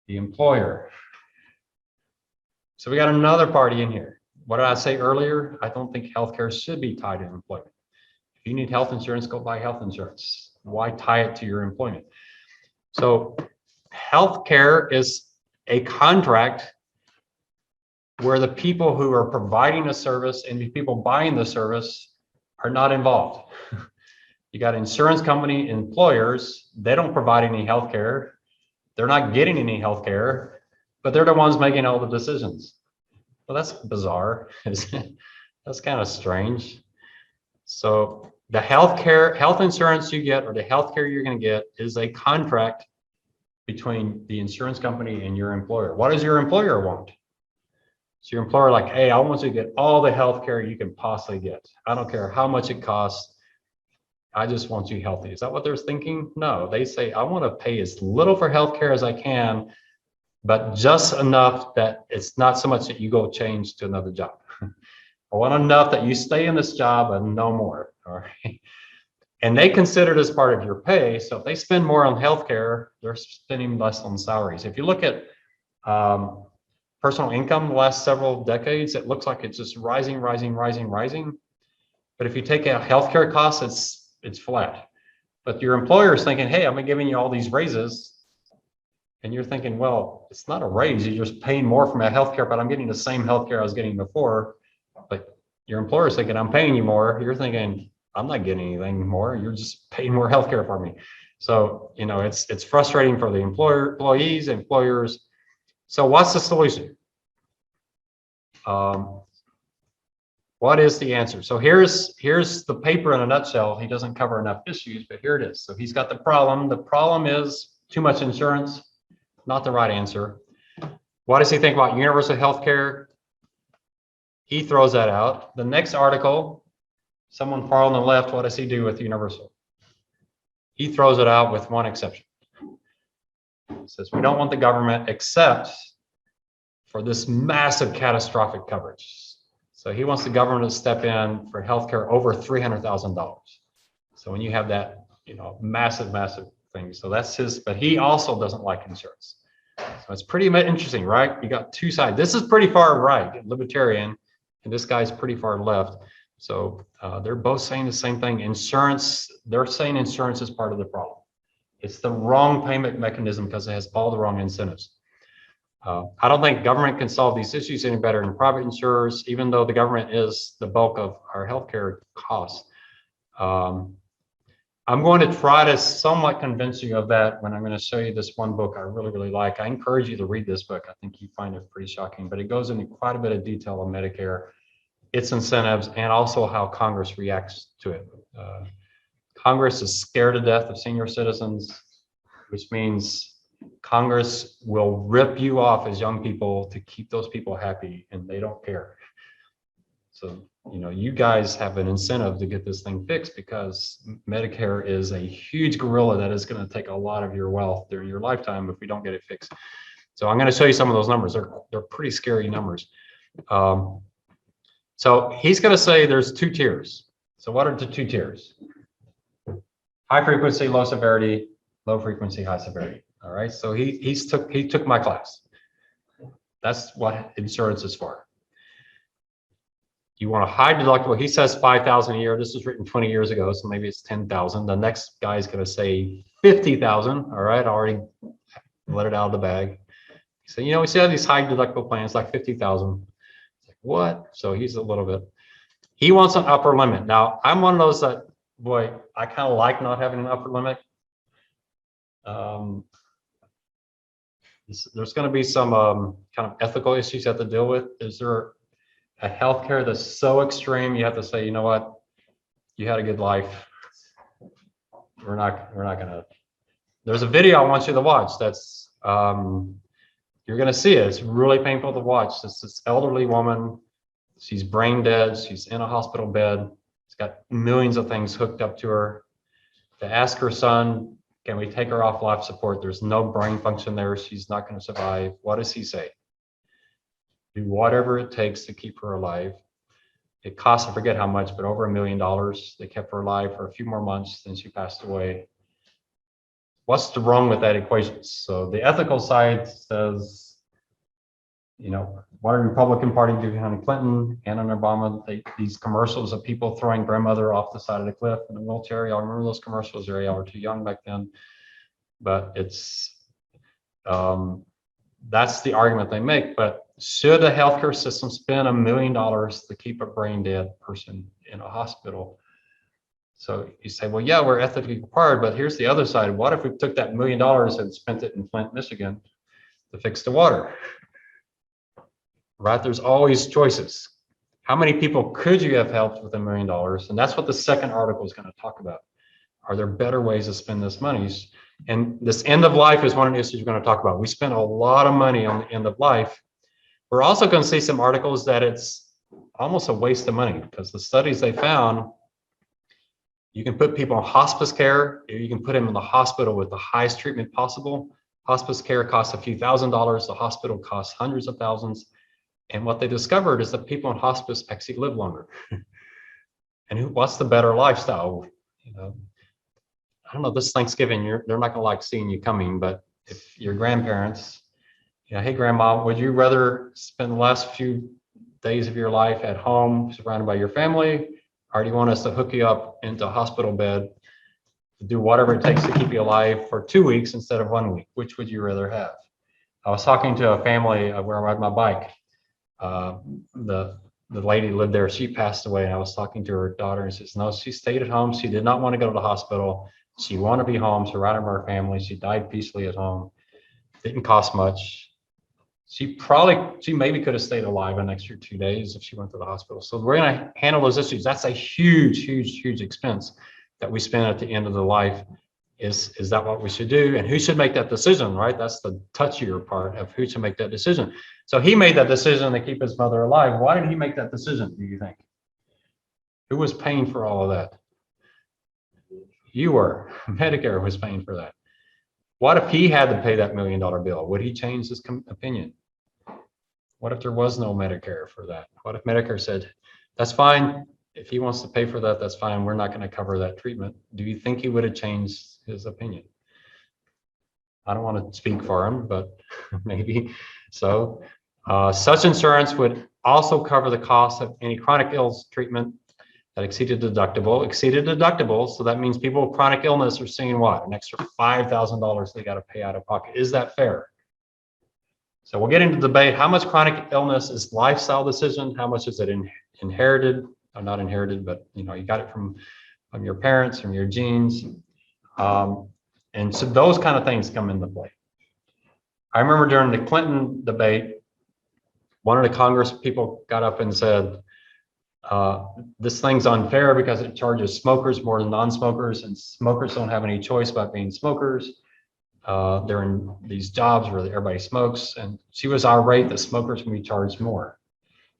The employer. So we got another party in here. What did I say earlier? I don't think healthcare should be tied to employment. If you need health insurance, go buy health insurance. Why tie it to your employment? So healthcare is a contract where the people who are providing a service and the people buying the service are not involved. You got insurance company employers, they don't provide any healthcare. They're not getting any healthcare, but they're the ones making all the decisions. Well, that's bizarre. That's kind of strange. So the health insurance you get or the healthcare you're going to get is a contract between the insurance company and your employer. What does your employer want? So your employer like, hey, I want you to get all the healthcare you can possibly get. I don't care how much it costs. I just want you healthy. Is that what they're thinking? No, they say, I want to pay as little for healthcare as I can, but just enough that it's not so much that you go change to another job. I want enough that you stay in this job and no more. All right. And they consider it as part of your pay. So if they spend more on healthcare, they're spending less on salaries. If you look at personal income the last several decades, it looks like it's just rising. But if you take out healthcare costs, it's flat. But your employer is thinking, hey, I'm giving you all these raises. And you're thinking, well, it's not a raise. You're just paying more for my healthcare, but I'm getting the same healthcare I was getting before. But your employer is thinking, I'm paying you more. You're thinking, I'm not getting anything more. You're just paying more healthcare for me. So, it's frustrating for the employees, employers. So what's the solution? What is the answer? So here's the paper in a nutshell. He doesn't cover enough issues, but here it is. So he's got the problem. The problem is too much insurance, not the right answer. What does he think about universal health care? He throws that out. The next article, someone far on the left, what does he do with universal? He throws it out with one exception. He says, we don't want the government except for this massive catastrophic coverage. So he wants the government to step in for healthcare over $300,000. So when you have that, massive thing. So that's his, but he also doesn't like insurance. So it's pretty interesting, right? You got two sides. This is pretty far right, libertarian. and this guy's pretty far left. So they're both saying the same thing. Insurance, they're saying insurance is part of the problem. It's the wrong payment mechanism because it has all the wrong incentives. I don't think government can solve these issues any better than private insurers, even though the government is the bulk of our healthcare costs. I'm going to try to somewhat convince you of that when I'm going to show you this one book I really, really like. I encourage you to read this book. I think you find it pretty shocking, but it goes into quite a bit of detail on Medicare, its incentives, and also how Congress reacts to it. Congress is scared to death of senior citizens, which means Congress will rip you off as young people to keep those people happy, and they don't care. So, you know, you guys have an incentive to get this thing fixed because Medicare is a huge gorilla that is going to take a lot of your wealth during your lifetime if we don't get it fixed. So I'm going to show you some of those numbers. They're pretty scary numbers. So he's going to say there's two tiers. So what are the two tiers? High frequency, low severity, low frequency, high severity. All right. So he took my class. That's what insurance is for. You want a high deductible. He says 5,000 a year. This was written 20 years ago, so maybe it's 10,000. The next guy is going to say 50,000. All right, I already let it out of the bag. So, you know, we see all these high deductible plans like 50,000. Like, what? So he's a little bit. He wants an upper limit. Now, I'm one of those that, boy, I kind of like not having an upper limit. There's going to be some kind of ethical issues you have to deal with. Is there a healthcare that's so extreme you have to say, you know what, you had a good life. We're not gonna. There's a video I want you to watch. That's you're gonna see it. It's really painful to watch. This elderly woman. She's brain dead. She's in a hospital bed. She's got millions of things hooked up to her. To ask her son, can we take her off life support? There's no brain function there. She's not going to survive. What does he say? Do whatever it takes to keep her alive. It costs, I forget how much, but over $1 million. They kept her alive for a few more months, then she passed away. What's wrong with that equation? So the ethical side says, you know, what did the Republican Party do behind Clinton and under Obama? These commercials of people throwing grandmother off the side of the cliff in a wheelchair. Y'all remember those commercials? Y'all were too young back then. But it's, that's the argument they make. But should a healthcare system spend $1 million to keep a brain dead person in a hospital? So you say, well, yeah, we're ethically required, but here's the other side. What if we took that $1 million and spent it in Flint, Michigan to fix the water? Right? There's always choices. How many people could you have helped with $1 million? And that's what the second article is going to talk about. Are there better ways to spend this money? And this end of life is one of the issues we're going to talk about. We spend a lot of money on the end of life. We're also going to see some articles that it's almost a waste of money because the studies they found, you can put people on hospice care, or you can put them in the hospital with the highest treatment possible. Hospice care costs a few $1,000s. The hospital costs hundreds of thousands. And what they discovered is that people in hospice actually live longer. And what's the better lifestyle? You know, I don't know, this Thanksgiving, they're not gonna like seeing you coming, but if your grandparents, you know, hey grandma, would you rather spend the last few days of your life at home surrounded by your family? Or do you want us to hook you up into a hospital bed to do whatever it takes to keep you alive for 2 weeks instead of 1 week? Which would you rather have? I was talking to a family where I ride my bike. The lady lived there, she passed away, and I was talking to her daughter and says, no, she stayed at home. She did not want to go to the hospital. She wanted to be home, surrounded by her family. She died peacefully at home. Didn't cost much. She maybe could have stayed alive an extra 2 days if she went to the hospital. So we're going to handle those issues. That's a huge, huge, huge expense that we spend at the end of the life. Is that what we should do? And who should make that decision, right? That's the touchier part of who should make that decision. So he made that decision to keep his mother alive. Why did he make that decision, do you think? Who was paying for all of that? You were. Medicare was paying for that. What if he had to pay that $1 million bill? Would he change his opinion? What if there was no Medicare for that? What if Medicare said, that's fine. If he wants to pay for that, that's fine. We're not going to cover that treatment. Do you think he would have changed his opinion? I don't want to speak for him, but maybe so. Such insurance would also cover the cost of any chronic illness treatment that exceeded deductible. So that means people with chronic illness are seeing what? An extra $5,000 they got to pay out of pocket. Is that fair? So we'll get into debate. How much chronic illness is lifestyle decision? How much is it inherited? Or not inherited, but you got it from your parents, from your genes. And so those kind of things come into play. I remember during the Clinton debate, one of the Congress people got up and said, this thing's unfair because it charges smokers more than non-smokers, and smokers don't have any choice about being smokers. They're in these jobs where everybody smokes, and she was irate that smokers can be charged more.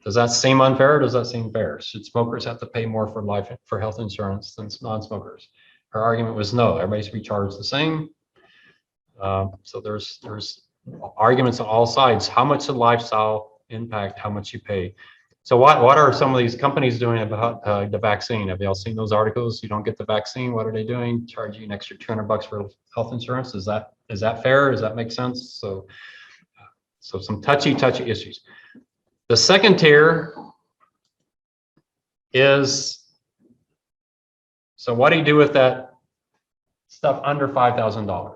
Does that seem unfair or does that seem fair? Should smokers have to pay more for health insurance than non-smokers? Her argument was no, everybody should be charged the same. So there's arguments on all sides. How much the lifestyle impact, how much you pay. So what are some of these companies doing about the vaccine? Have y'all seen those articles? You don't get the vaccine, what are they doing? Charge you an extra $200 for health insurance. Is that fair? Does that make sense? So some touchy issues. The second tier is, so what do you do with that stuff under $5,000?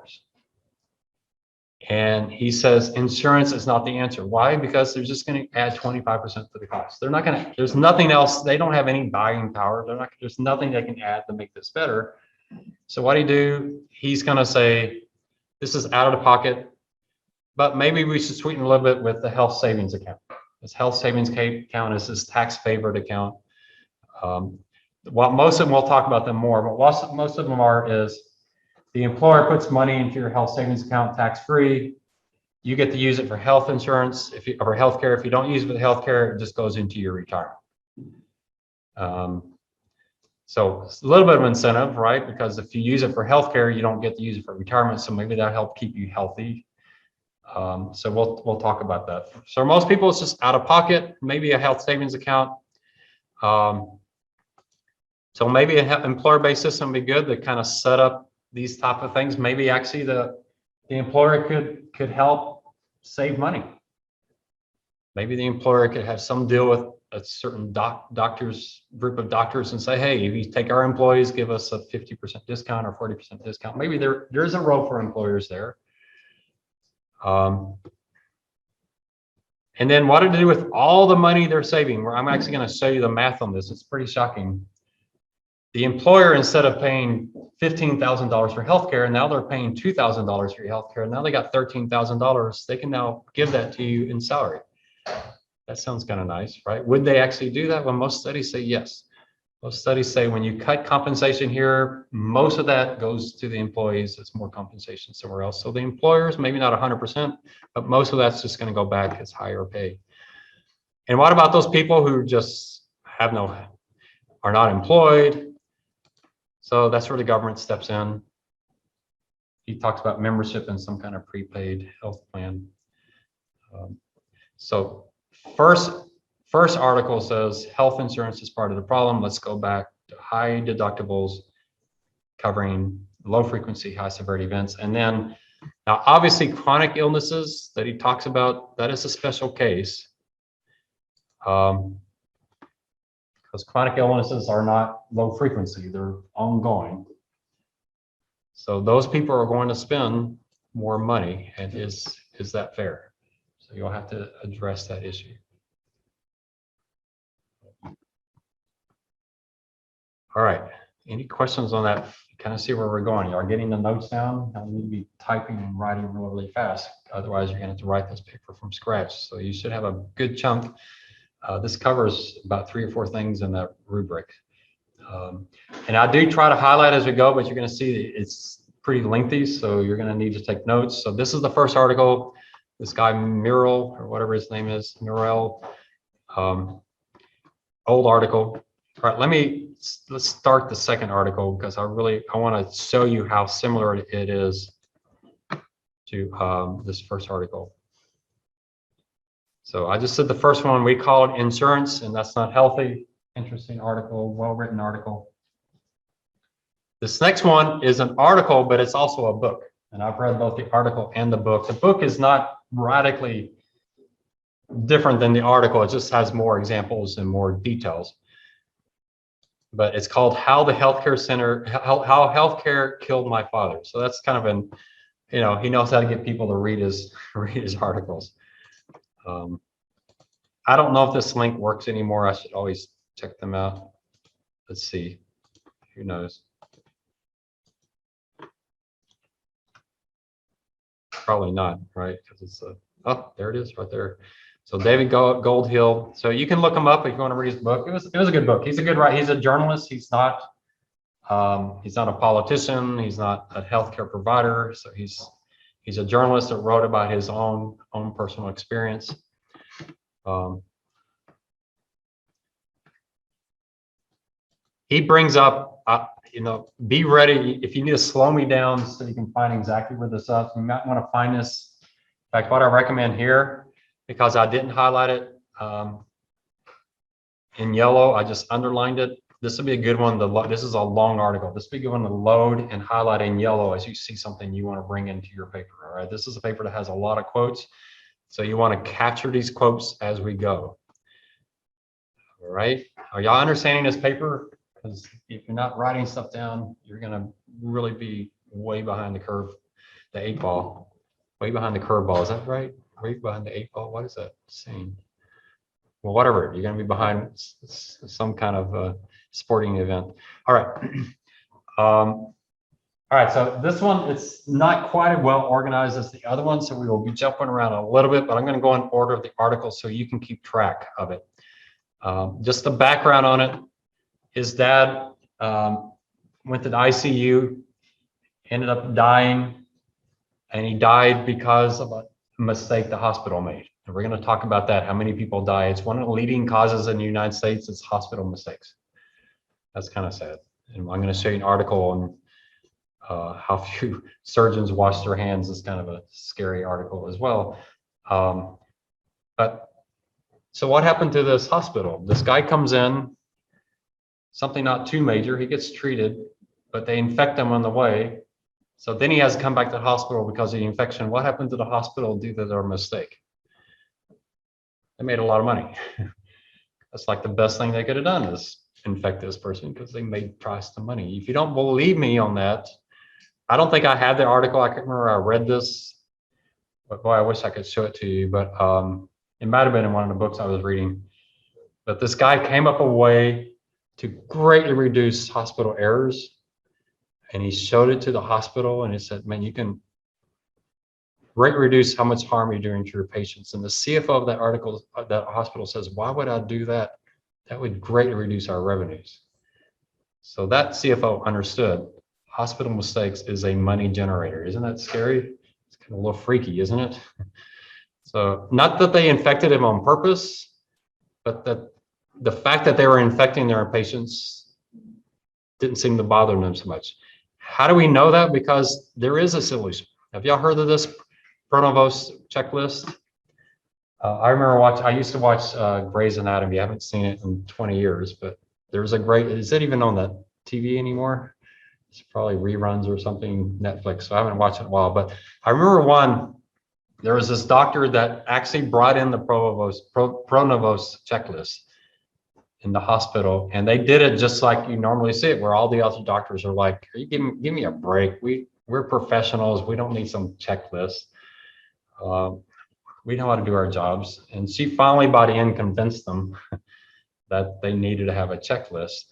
And he says insurance is not the answer. Why? Because they're just going to add 25% to the cost. They're not going to, there's nothing else. They don't have any buying power. There's nothing they can add to make this better. So what do you do? He's going to say, this is out of the pocket, but maybe we should sweeten a little bit with the health savings account. This health savings account is this tax favored account. What most of them, we'll talk about them more, but what most of them is the employer puts money into your health savings account tax-free. You get to use it for health insurance, or healthcare. If you don't use it for the healthcare, it just goes into your retirement. So it's a little bit of incentive, right? Because if you use it for healthcare, you don't get to use it for retirement. So maybe that'll help keep you healthy. So we'll talk about that. So most people, it's just out of pocket, maybe a health savings account. So maybe an employer-based system would be good to kind of set up these type of things. Maybe actually the employer could help save money. Maybe the employer could have some deal with a certain group of doctors and say, hey, if you take our employees, give us a 50% discount or 40% discount. Maybe there's a role for employers there. And then what to do with all the money they're saving? I'm actually going to show you the math on this. It's pretty shocking. The employer, instead of paying $15,000 for healthcare, now they're paying $2,000 for your healthcare. Now they got $13,000. They can now give that to you in salary. That sounds kind of nice, right? Would they actually do that? Well, most studies say yes. Most studies say when you cut compensation here, most of that goes to the employees. It's more compensation somewhere else. So the employers, maybe not 100%, but most of that's just going to go back as higher pay. And what about those people who just are not employed? So that's where the government steps in. He talks about membership in some kind of prepaid health plan. So first article says health insurance is part of the problem. Let's go back to high deductibles covering low frequency, high severity events. And then now obviously chronic illnesses that he talks about, that is a special case. Because chronic illnesses are not low frequency, they're ongoing. So those people are going to spend more money, and is that fair? So you'll have to address that issue. All right, any questions on that? Kind of see where we're going. You are getting the notes down. I need to be typing and writing really fast. Otherwise, you're going to have to write this paper from scratch. So you should have a good chunk. This covers about 3 or 4 things in that rubric. And I do try to highlight as we go, but you're going to see it's pretty lengthy, so you're going to need to take notes. So this is the first article. This guy Murrell, or whatever his name is, Murrell, old article. All right, let's start the second article because I want to show you how similar it is to this first article. So I just said the first one, we call it insurance, and that's not healthy. Interesting article, well-written article. This next one is an article, but it's also a book. And I've read both the article and the book. The book is not radically different than the article. It just has more examples and more details. But it's called How the Healthcare Center, how Healthcare Killed My Father. So that's kind of an, you know, he knows how to get people to read his articles. I don't know if this link works anymore. I should always check them out. Let's see. Who knows? Probably not, right? Because it's a, oh, there it is right there. So David Goldhill. So you can look him up if you want to read his book. It was a good book. He's a good writer. He's a journalist. He's not a politician. He's not a healthcare provider. So he's a journalist that wrote about his own personal experience. He brings up, you know, be ready. If you need to slow me down so you can find exactly where this is, you might want to find this. In fact, what I recommend here, because I didn't highlight it in yellow, I just underlined it. This would be a good one. This is a long article. This would be a good one to load and highlight in yellow as you see something you want to bring into your paper. All right. This is a paper that has a lot of quotes. So you want to capture these quotes as we go. All right. Are y'all understanding this paper? Because if you're not writing stuff down, you're going to really be way behind the curve, the 8 ball, way behind the curve ball. Is that right? Way behind the 8 ball. What is that saying? Well, whatever. You're going to be behind some kind of sporting event. All right. All right. So this one, it's not quite as well organized as the other one. So we will be jumping around a little bit, but I'm going to go in order of the article so you can keep track of it. Just the background on it. His dad went to the ICU, ended up dying, and he died because of a mistake the hospital made. And we're going to talk about that, how many people die. It's one of the leading causes in the United States. It's hospital mistakes. That's kind of sad. And I'm going to show you an article on how few surgeons wash their hands. It's kind of a scary article as well. But so what happened to this hospital? This guy comes in, something not too major, he gets treated, but they infect him on the way. So then he has to come back to the hospital because of the infection. What happened to the hospital due to their mistake? They made a lot of money. That's like the best thing they could have done is infect this person because they made price to money. If you don't believe me on that, I don't think I had the article. I can't remember I read this, but boy, I wish I could show it to you, but it might've been in one of the books I was reading. But this guy came up a way to greatly reduce hospital errors. And he showed it to the hospital and he said, man, you can greatly reduce how much harm you're doing to your patients. And the CFO of that article, that hospital says, why would I do that? That would greatly reduce our revenues. So that CFO understood hospital mistakes is a money generator. Isn't that scary? It's kind of a little freaky, isn't it? So not that they infected him on purpose, but that the fact that they were infecting their patients didn't seem to bother them so much. How do we know that? Because there is a solution. Have y'all heard of this Pronovos checklist? I remember I used to watch Grey's Anatomy. I haven't seen it in 20 years, but there's a great, is it even on the TV anymore? It's probably reruns or something, Netflix. So I haven't watched it in a while, but I remember there was this doctor that actually brought in the Pronovos checklist in the hospital, and they did it just like you normally see it, where all the other doctors are like, "Are you give me a break? We're professionals. We don't need some checklist. We know how to do our jobs." And she finally, by the end, convinced them that they needed to have a checklist.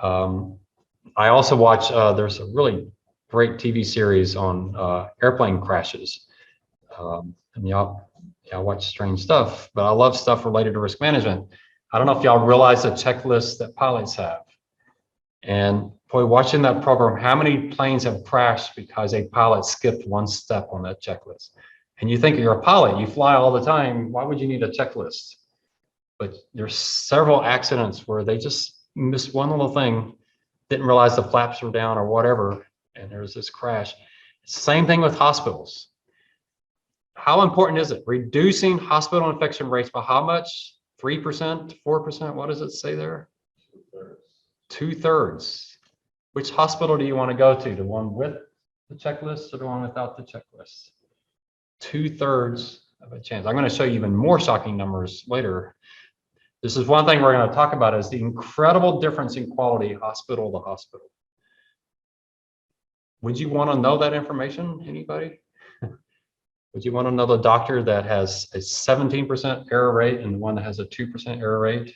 I also watch. There's a really great TV series on airplane crashes, and y'all watch strange stuff, but I love stuff related to risk management. I don't know if y'all realize the checklist that pilots have. And boy, watching that program, how many planes have crashed because a pilot skipped one step on that checklist? And you think you're a pilot, you fly all the time, why would you need a checklist? But there's several accidents where they just missed one little thing, didn't realize the flaps were down or whatever, and there's this crash. Same thing with hospitals. How important is it? Reducing hospital infection rates by how much? 3%, 4%, what does it say there? 2/3. Which hospital do you want to go to? The one with the checklist or the one without the checklist? 2/3 of a chance. I'm going to show you even more shocking numbers later. This is one thing we're going to talk about is the incredible difference in quality hospital to hospital. Would you want to know that information, anybody? Would you want to know the doctor that has a 17% error rate and the one that has a 2% error rate?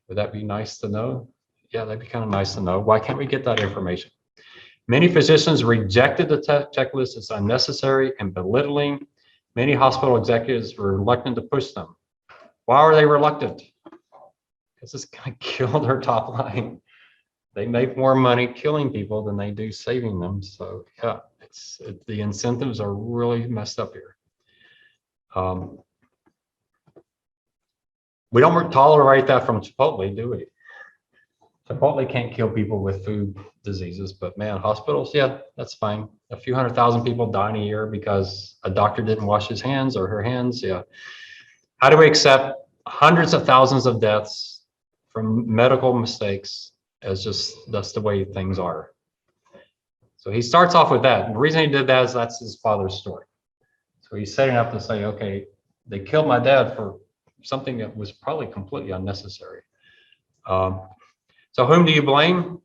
Would that be nice to know? Yeah, that'd be kind of nice to know. Why can't we get that information? Many physicians rejected the checklist as unnecessary and belittling. Many hospital executives were reluctant to push them. Why are they reluctant? Because it's going to kill their top line. They make more money killing people than they do saving them. So yeah, the incentives are really messed up here. We don't tolerate that from Chipotle, do we? Chipotle can't kill people with food diseases, but man, hospitals, yeah, that's fine. A few 100,000 people dying a year because a doctor didn't wash his hands or her hands, yeah. How do we accept hundreds of thousands of deaths from medical mistakes as just, that's the way things are? So he starts off with that. And the reason he did that is that's his father's story. So he's setting up to say, okay, they killed my dad for something that was probably completely unnecessary. So whom do you blame?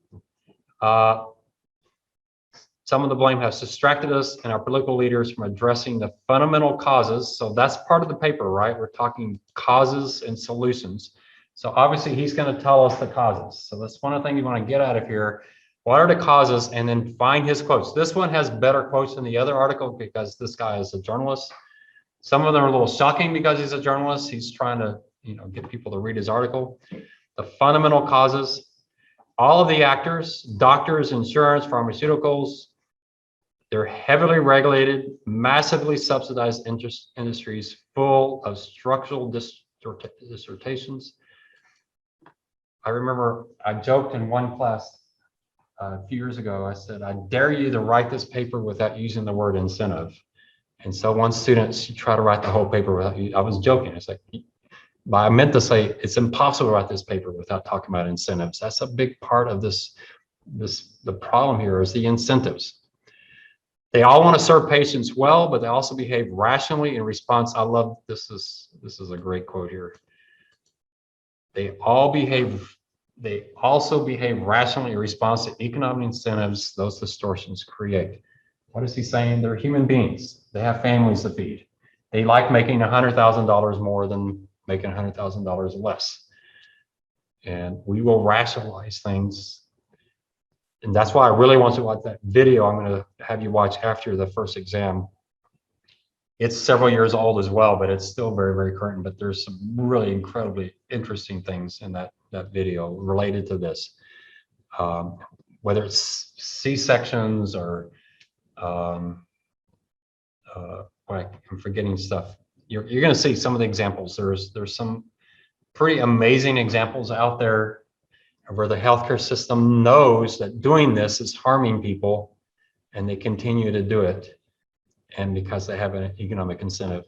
Some of the blame has distracted us and our political leaders from addressing the fundamental causes. So that's part of the paper, right? We're talking causes and solutions. So obviously he's going to tell us the causes. So that's one of the things you want to get out of here. What are the causes? And then find his quotes. This one has better quotes than the other article because this guy is a journalist. Some of them are a little shocking because he's a journalist. He's trying to, get people to read his article. The fundamental causes. All of the actors, doctors, insurance, pharmaceuticals, they're heavily regulated, massively subsidized industries full of structural dissertations. I remember I joked in one class a few years ago, I said, I dare you to write this paper without using the word incentive. And so one student, she tried to write the whole paper without, I was joking. It's like, but I meant to say it's impossible to write this paper without talking about incentives. That's a big part of the problem here is the incentives. They all want to serve patients well, but they also behave rationally in response. I love this is a great quote here. They also behave rationally in response to economic incentives those distortions create. What is he saying? They're human beings. They have families to feed. They like making $100,000 more than making $100,000 less. And we will rationalize things. And that's why I really want to watch that video I'm going to have you watch after the first exam. It's several years old as well, but it's still very, very current. But there's some really incredibly interesting things in that video related to this. Whether it's C-sections or I'm forgetting stuff. You're going to see some of the examples. There's some pretty amazing examples out there where the healthcare system knows that doing this is harming people and they continue to do it. And because they have an economic incentive.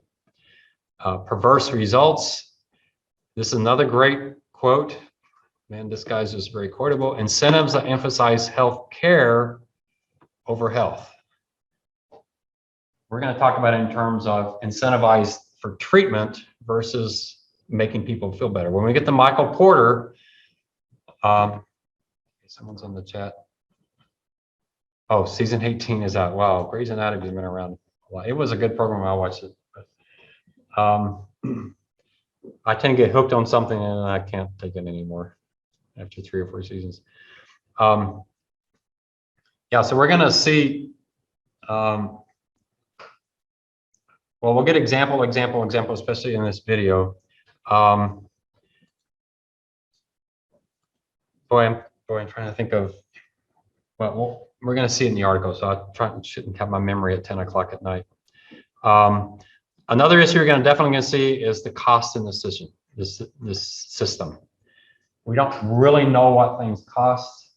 Perverse results. This is another great quote. Man, this guy's just very quotable. Incentives that emphasize health care over health. We're going to talk about it in terms of incentivized for treatment versus making people feel better. When we get to Michael Porter, someone's in the chat. Oh, season 18 is out. Wow, Grey's Anatomy has been around. Well, it was a good program. I watched it. But, I tend to get hooked on something and I can't take it anymore after 3 or 4 seasons. Yeah, so we're going to see. Well, we'll get example, especially in this video. Boy, I'm trying to think of, well, we're going to see it in the article, so I shouldn't have my memory at 10 o'clock at night. Another issue you're definitely going to see is the cost in this system. We don't really know what things cost.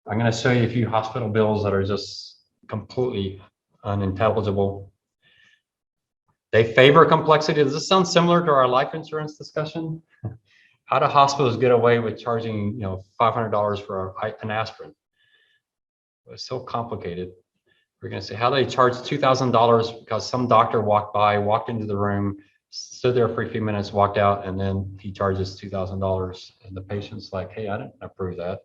I'm going to show you a few hospital bills that are just completely unintelligible. They favor complexity. Does this sound similar to our life insurance discussion? How do hospitals get away with charging, $500 for an aspirin? It's so complicated. We're going to say how they charge $2,000 because some doctor walked by, walked into the room, stood there for a few minutes, walked out, and then he charges $2,000. And the patient's like, hey, I didn't approve that.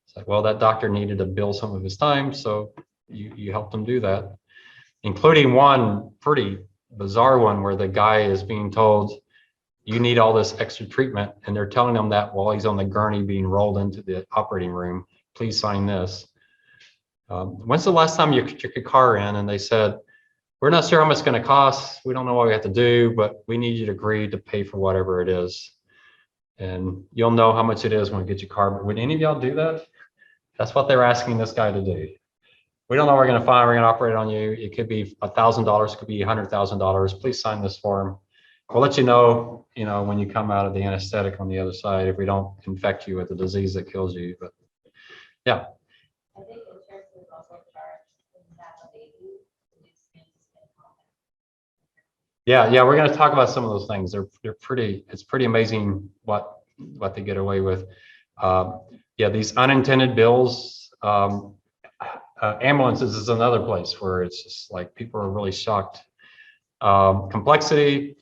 It's like, well, that doctor needed to bill some of his time, so you helped him do that. Including one pretty bizarre one where the guy is being told, you need all this extra treatment, and they're telling him that while he's on the gurney being rolled into the operating room, please sign this. When's the last time you took your car in and they said, we're not sure how much it's going to cost, we don't know what we have to do, but we need you to agree to pay for whatever it is. And you'll know how much it is when you get your car. But would any of y'all do that? That's what they're asking this guy to do. We don't know what we're going to find, we're going to operate on you. It could be $1,000, could be $100,000. Please sign this form. We'll let you know, when you come out of the anesthetic on the other side, if we don't infect you with a disease that kills you. But yeah. I think insurance is also charged when you have a baby to do skin-to-skin contact. Yeah, we're going to talk about some of those things. They're pretty. It's pretty amazing what they get away with. Yeah, these unintended bills. Ambulances is another place where it's just like people are really shocked. Complexity.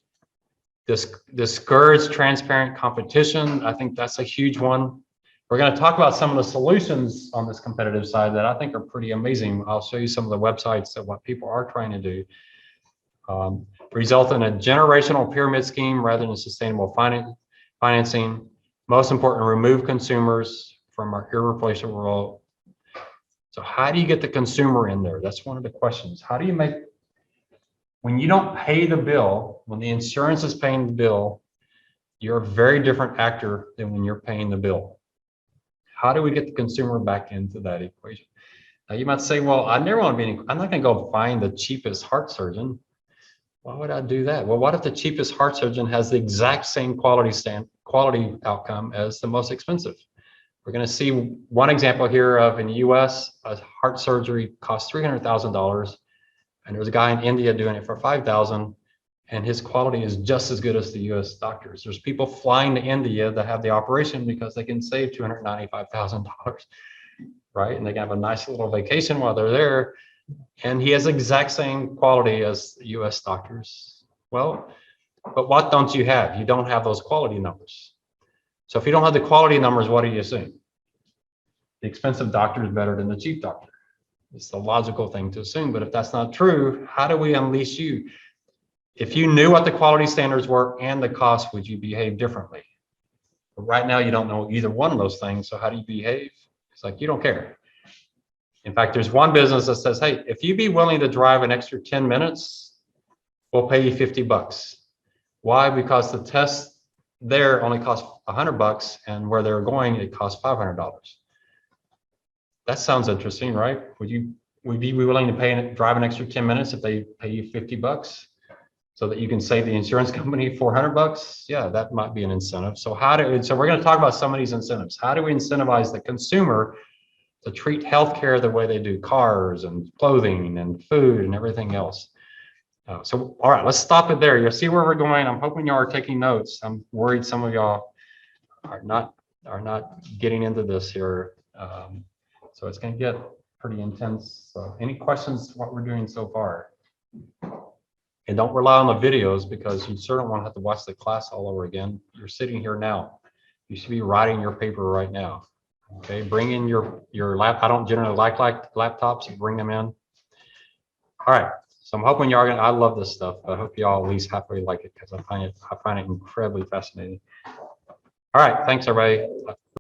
Discourage transparent competition. I think that's a huge one. We're going to talk about some of the solutions on this competitive side that I think are pretty amazing. I'll show you some of the websites of what people are trying to do. Result in a generational pyramid scheme rather than sustainable financing. Most important, remove consumers from our irreplaceable role. So how do you get the consumer in there? That's one of the questions. How do you make, when you don't pay the bill, when the insurance is paying the bill, you're a very different actor than when you're paying the bill. How do we get the consumer back into that equation? Now you might say, well, I never want to be, I'm not going to go find the cheapest heart surgeon. Why would I do that? Well, what if the cheapest heart surgeon has the exact same quality outcome as the most expensive? We're going to see one example here of in the US, a heart surgery costs $300,000. And there's a guy in India doing it for $5,000, and his quality is just as good as the US doctors. There's people flying to India that have the operation because they can save $295,000, right? And they can have a nice little vacation while they're there. And he has the exact same quality as US doctors. Well, but what don't you have? You don't have those quality numbers. So if you don't have the quality numbers, what do you assume? The expensive doctor is better than the cheap doctor. It's the logical thing to assume, but if that's not true, how do we unleash you? If you knew what the quality standards were and the cost, would you behave differently? But right now, you don't know either one of those things, so how do you behave? It's like, you don't care. In fact, there's one business that says, hey, if you be willing to drive an extra 10 minutes, we'll pay you $50. Why? Because the test there only costs $100, and where they're going, it costs $500. That sounds interesting, right? Would you be willing to drive an extra 10 minutes if they pay you $50 so that you can save the insurance company $400? Yeah, that might be an incentive. So we're going to talk about some of these incentives. How do we incentivize the consumer to treat healthcare the way they do cars and clothing and food and everything else? So, all right, let's stop it there. You'll see where we're going. I'm hoping y'all are taking notes. I'm worried some of y'all are not getting into this here. So it's going to get pretty intense. So any questions what we're doing so far? And don't rely on the videos because you certainly won't have to watch the class all over again. You're sitting here now. You should be writing your paper right now. Okay, bring in your lap. I don't generally like laptops. Bring them in. All right. So I'm hoping y'all I love this stuff. I hope y'all at least halfway like it because I find it incredibly fascinating. All right. Thanks, everybody.